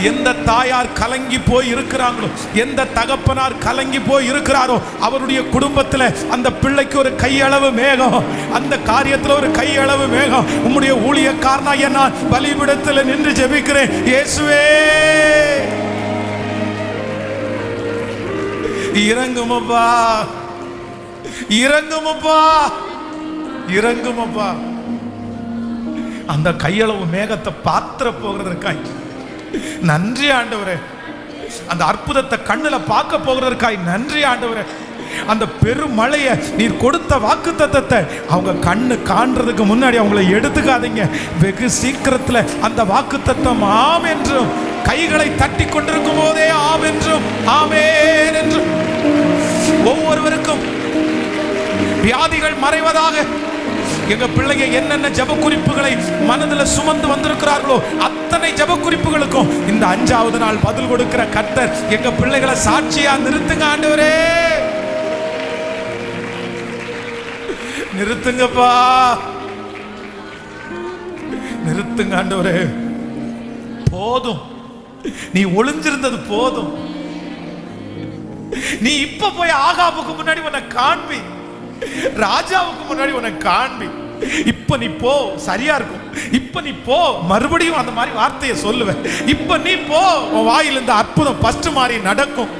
எந்த தாயார் கலங்கி போய் இருக்கிறாங்களோ, எந்த தகப்பனார் கலங்கி போய் இருக்கிறாரோ அவருடைய குடும்பத்தில் அந்த பிள்ளைக்கு ஒரு கையளவு மேகம், அந்த காரியத்தில் ஒரு கையளவு மேகம். உம்முடைய ஊழியக்காரனாகிய நான் பலிபீடத்தில் நின்று ஜெபிக்கிறேன். இயேசுவே இறங்குமப்பா, இறங்குமப்பா, இறங்குமப்பா. அந்த கையளவு மேகத்தை பாத்திர போகிறதற்காய் நன்றி ஆண்டவரே. அந்த அற்புதத்தை கண்ணுல பார்க்க போகிறதற்காய் நன்றி ஆண்டவரே. அந்த பெருமழையை நீர் கொடுத்த வாக்குத்தத்தத்தை அவங்க கண்ணு காண்றதுக்கு முன்னாடி அவங்களை எடுத்துக்காதீங்க. வெகு சீக்கிரத்தில் அந்த வாக்குத்தத்தம் ஆம் என்றும், கைகளை தட்டி கொண்டிருக்கும் போதே ஆம் என்றும் ஆமென் என்றும், ஒவ்வொருவருக்கும் வியாதிகள் மறைவதாக. எங்க பிள்ளைங்க என்னென்ன ஜெப குறிப்புகளை மனதில் சுமந்து வந்திருக்கிறார்களோ அத்தனை ஜெப குறிப்புகளுக்கும் இந்த 5வது நாள் பதில் கொடுக்கிற கர்த்தர் எங்க பிள்ளைகளை சாட்சியா நிறுத்துங்க ஆண்டவரே, நிறுத்துங்கப்பா, நிறுத்துங்க ஆண்டவரே. போதும், நீ ஒளிஞ்சிருந்தது போதும். நீ இப்ப போய் ஆகாபுக்கு முன்னாடி உன்னை காண்பி, ராஜாவுக்கு முன்னாடி உன்னை காண்பி. இப்ப நீ போ, சரியா இருக்கும். இப்ப நீ போ, மறுபடியும் அந்த மாதிரி வார்த்தையை சொல்லுவேன். இப்ப நீ போ, உன் வாயில் இந்த அற்புதம் ஃபர்ஸ்ட் மாதிரி நடக்கும்.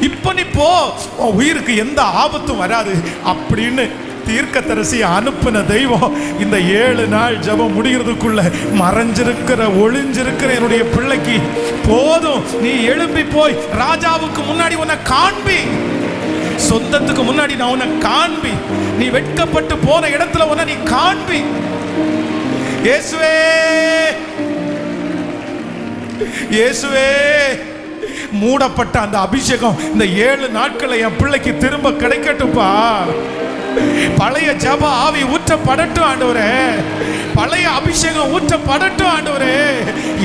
இப்ப நீ போ, உன் உயிருக்கு எந்த ஆபத்தும் வராது அப்படின்னு தீர்க்கதரிசி அனுப்பின தெய்வம் இந்த 7 நாள் ஜெபம் முடிகிறதுக்குள்ள மறைஞ்சிருக்கிற ஒளிஞ்சிருக்கிற என்னுடைய பிள்ளைக்கு போதும். நீ எழும்பி போய் ராஜாவுக்கு முன்னாடி உன்னை காண்பி, சொந்தத்துக்கு முன்னாடி நான் உன்னை காண்பி, நீ வெட்கப்பட்டு போன இடத்துல உன்னை நீ காண்பி. இயேசுவே இயேசுவே, மூடப்பட்ட அந்த அபிஷேகம் இந்த 7 நாட்களை என் பிள்ளைக்கு திரும்ப கிடைக்கட்டும்பா. பழைய ஜப ஆவி ஊற்றப்படட்டும் ஆண்டவரே, பழைய அபிஷேகம் ஊற்றப்படட்டும் ஆண்டவரே.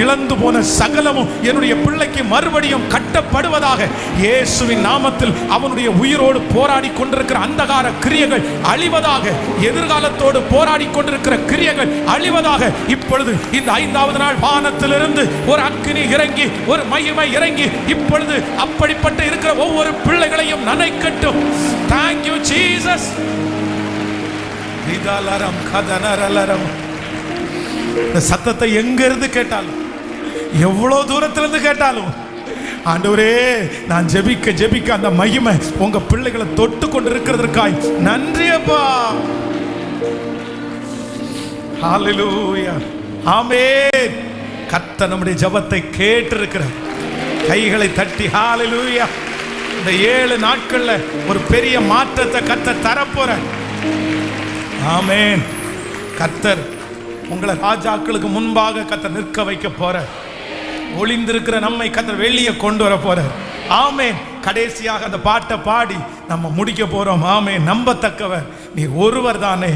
இழந்து போன சகலமும் என்னுடைய பிள்ளைக்கு மறுபடியும் கட்டப்படுவதாக இயேசுவின் நாமத்தில். அவனுடைய உயிரோடு போராடி கொண்டிருக்கிற அந்தகார கிரியைகள் அழிவதாக, எதிர்காலத்தோடு போராடி கொண்டிருக்கிற கிரியைகள் அழிவதாக. இப்பொழுது இந்த 5வது நாள் வானத்திலிருந்து ஒரு அக்கினி இறங்கி, ஒரு மகிமை இறங்கி இப்பொழுது அப்படிப்பட்ட இருக்கிற ஒவ்வொரு பிள்ளைகளையும் நனைக்கட்டும். Thank you Jesus. இதலரம் கதனரலரம். இந்த சத்தத்தை எங்க இருந்து கேட்டாலும், எவ்வளவு தூரத்திலிருந்து கேட்டாலும் ஆண்டவரே, நான் ஜெபிக்க ஜெபிக்க அந்த மகிமை உங்க பிள்ளைகளை தொட்டு கொண்டு இருக்கிறதற்காய் நன்றி அப்பா. ஹalleluya, ஆமென். கர்த்தர் நம்முடைய ஜெபத்தை கேட்டிருக்கிறார். கைகளை தட்டி ஹalleluya. இந்த 7 நாட்கள்ல ஒரு பெரிய மாற்றத்தை கர்த்தர் தரப்போறார். ஆமென். கர்த்தர் உங்களை ராஜாக்களுக்கு முன்பாக கர்த்தர் நிற்க வைக்க போறார். ஒளிந்திருக்கிற நம்மை கர்த்தர் வெளியே கொண்டு வர போறார். ஆமென். கடைசியாக அந்த பாட்டை பாடி நம்ம முடிக்க போறோம். ஆமென். நம்பத்தக்கவர் நீர் ஒருவர் தானே,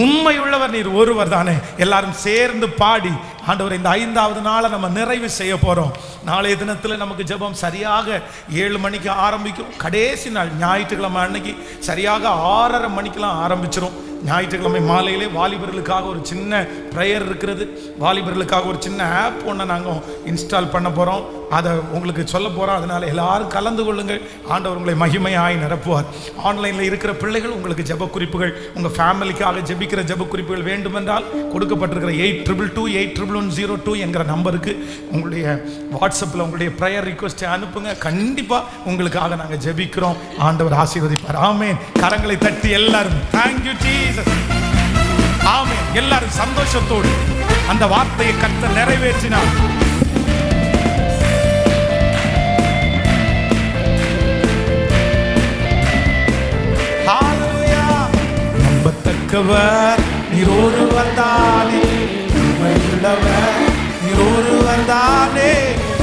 உண்மை உள்ளவர் நீர் ஒருவர் தானே. எல்லாரும் சேர்ந்து பாடி ஆண்டவர் இந்த 5வது நாளை நம்ம நிறைவு செய்ய போறோம். நாளைய தினத்தில் நமக்கு ஜெபம் சரியாக 7 மணிக்கு ஆரம்பிக்கும். கடைசி நாள் ஞாயிற்றுக்கிழமை அன்னைக்கு சரியாக 6:30 மணிக்கெல்லாம் ஆரம்பிச்சிடும். ஞாயிற்றுக்கிழமை மாலையிலே வாலிபர்களுக்காக ஒரு சின்ன ப்ரேயர் இருக்கிறது. வாலிபர்களுக்காக ஒரு சின்ன ஆப் ஒன்று நாங்கள் இன்ஸ்டால் பண்ண போகிறோம். அதை உங்களுக்கு சொல்ல போகிறோம். அதனால் எல்லாரும் கலந்து கொள்ளுங்கள். ஆண்டவர் உங்களை மகிமையாய் நிரப்புவார். ஆன்லைனில் இருக்கிற பிள்ளைகள் உங்களுக்கு ஜெப குறிப்புகள், உங்கள் ஃபேமிலிக்காக ஜெபிக்கிற ஜெப குறிப்புகள் வேண்டுமென்றால் கொடுக்கப்பட்டிருக்கிற 8222810102 என்கிற நம்பருக்கு உங்களுடைய வாட்ஸ்அப்பில் உங்களுடைய ப்ரேயர் ரிக்வெஸ்ட்டை அனுப்புங்க. கண்டிப்பாக உங்களுக்காக நாங்கள் ஜெபிக்கிறோம். ஆண்டவர் ஆசீர்வதிப்பார். ஆமென். கரங்களை தட்டி எல்லாரும் தேங்க்யூ ஜீசஸ். ஆமென். எல்லாரும் சந்தோஷத்தோடு அந்த வார்த்தையை கர்த்தர் நிறைவேற்றினார். ஹalleluya. நம்பத்தக்கவர் நீர் ஒருவர் தானே, உண்மையுள்ளவர் நீர் ஒருவர் தானே.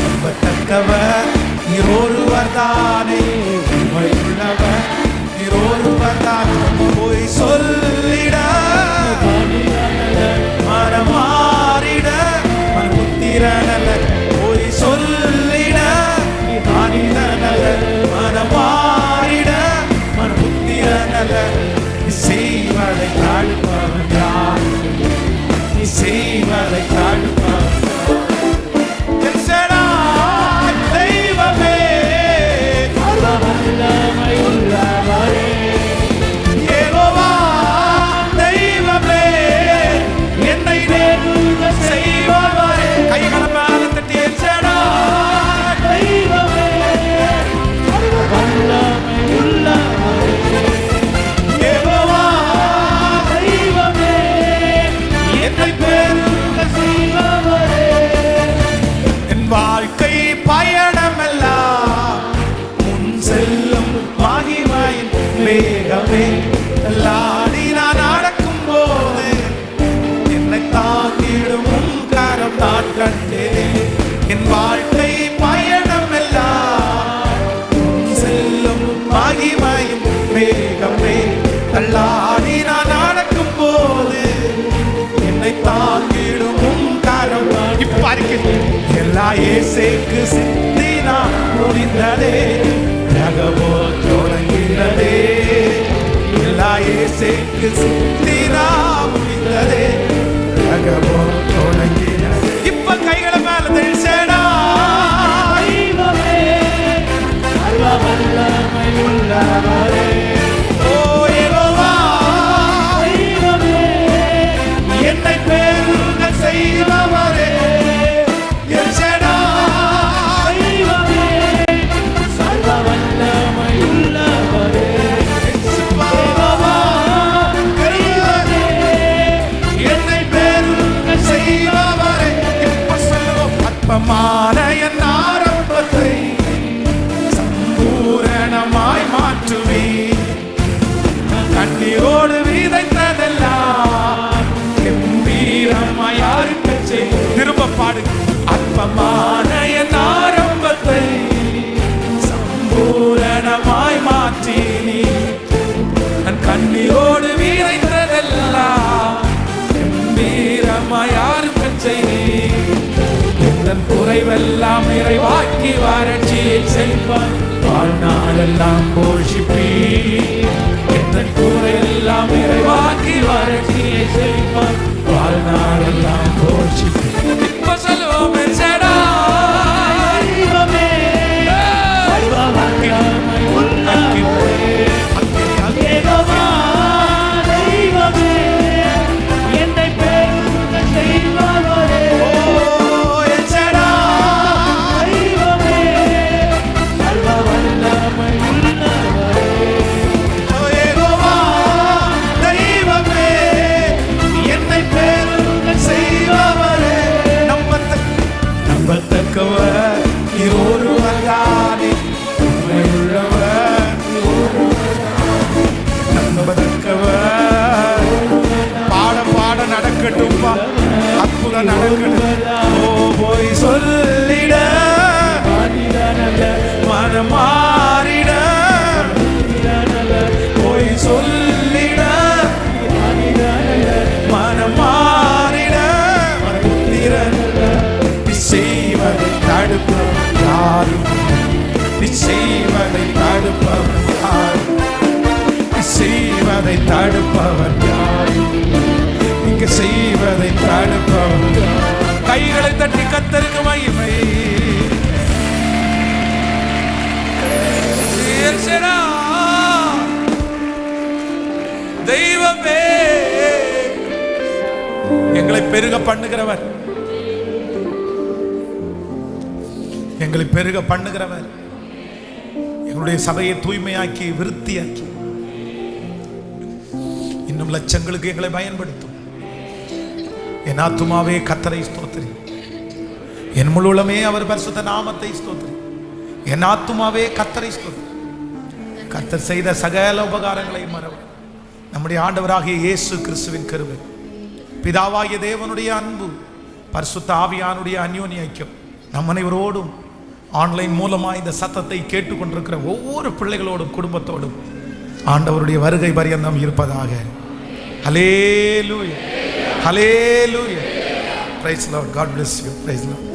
நம்பத்தக்கவர் நீர் ஒருவர் தானே, உண்மையுள்ளவர் நீர் ஒருவர் தானே. போய் சொல்லிட மனமாறிட மனமுத்திரனல்ல. போய் சொல்லிட மாறிடனல்ல, மனமாறிட மனமுத்திரனல்ல. நீ செய்வதை தாழ்ப்பவன் யார்? நீ செய்வதை தாழ்ப்பவன் தெய்வமே. வல்லமை உள்ளவரே, யெகோவா தெய்வமே, என்னை நேருக செய்பவரே. கைகளை மேல தட்டி எச்சடா தெய்வமே, வல்லமை உள்ளவரே, யெகோவா தெய்வமே, என்னை பெருக செய்பவரே. என் வாழ்க்கை பயணமெல்லாம் முன் செல்லும் மகிமையின் வேகமே. லாடி நான் நடக்கும் போது என்னை தாங்கிடும் உன் கரம் நான் கண்டேன். என் வாழ்க்கை பயணமெல்லாம் முன் செல்லும் மகிமையின் வேகமே. லாடி நான் நடக்கும் போது என்னை தாங்கிடும் உன் கரம். இப்ப எல்லா இயேசுக்கு சித்தினா முடிந்ததே, ரகவோ தொடங்கினதே. எல்லா இயேசுக்கு சித்தினா முடிந்ததே, ரகவோ தொடங்கினதே. இப்ப கைகளை மேல தெளிச்சேடா தெய்வமே, சர்வ வல்லமை உள்ளவரே, ஓ யெகோவா தெய்வமே, என்னை பெருக செய்பவரே. எல்ஷடா தெய்வமே, சர்வ வல்லமை உள்ளவரே, யெகோவா தெய்வமே, என்னை பெருக செய்பவரே. இப்ப சொல்லுவோம். அற்பமான என் ஆரம்பத்தை சம்பூரணமாய் மாற்றுவி. கண்ணீரோடு விதைத்ததெல்லாம் கம்பீரமாய் யாருக்கு செய். திரும்ப பாடு. அற்பமான என் ஆரம்பத்தை சம்பூரணமாய் மாற்றி நீ நான் கண்ணீரோடு விதைத்ததெல்லாம் கம்பீரமாய் யாருக்கு செய். எந்தன் குறைவெல்லாம் நிறைவாக்கி வறட்சியை செல்வான் வாழ்நாளெல்லாம் போஷிப்பி. எந்தன் குறைவெல்லாம் நிறைவாக்கி வறட்சியை செல்வான் வாழ்நாளெல்லாம் போஷிப்பி. இப்ப சொல்லுவோம் எல்ஷடா தெய்வமே, சர்வ வல்லமை உள்ளவரே, யெகோவா தெய்வமே, என்னை பெருக செய்பவரே, ஓ எல்ஷடா தெய்வமே, அற்புதம் நடக்குது. ஓ போய் சொல்லிட மனம் மாறிட, போய் சொல்லிட மனம் மாறிட, நீ செய்வதை தடுப்பவன் யாரும், நீ செய்வதை தடுப்பவன் யாரும், நீ செய்வதை தடுப்பவன் யாரும், நீங்க செய்வதை தடுப்பவன். கைகளை தட்டி கர்த்தருக்கு மகிமை. தெய்வமே எங்களை பெருக பண்ணுகிறவர், எங்களை பெருக பண்ணுகிறவர், எங்களுடைய சபையை தூய்மையாக்கி விருத்தியாக்கி இன்னும் லட்சங்களுக்கு எங்களை பயன்படுத்தும். என் ஆத்துமாவே கர்த்தரை ஸ்தோத்திரி, என் முழுவதுமே அவர் பரிசுத்த நாமத்தை ஸ்தோத்திரி. என் ஆத்துமாவே கர்த்தரை ஸ்தோத்திரி. கர்த்தர் செய்த சகல உபகாரங்களை மறவ. நம்முடைய ஆண்டவராகிய இயேசு கிறிஸ்துவின் கிருபை, பிதாவாகிய தேவனுடைய அன்பு, பரிசுத்த ஆவியானுடைய அந்யோன்ய ஐக்கியம் நம் அனைவரோடும் ஆன்லைன் மூலமாக இந்த சத்தத்தை கேட்டுக்கொண்டிருக்கிற ஒவ்வொரு பிள்ளைகளோடும் குடும்பத்தோடும் ஆண்டவருடைய வருகை பரியந்தம் இருப்பதாக. Hallelujah, hallelujah. Praise the Lord. God bless you. Praise the Lord.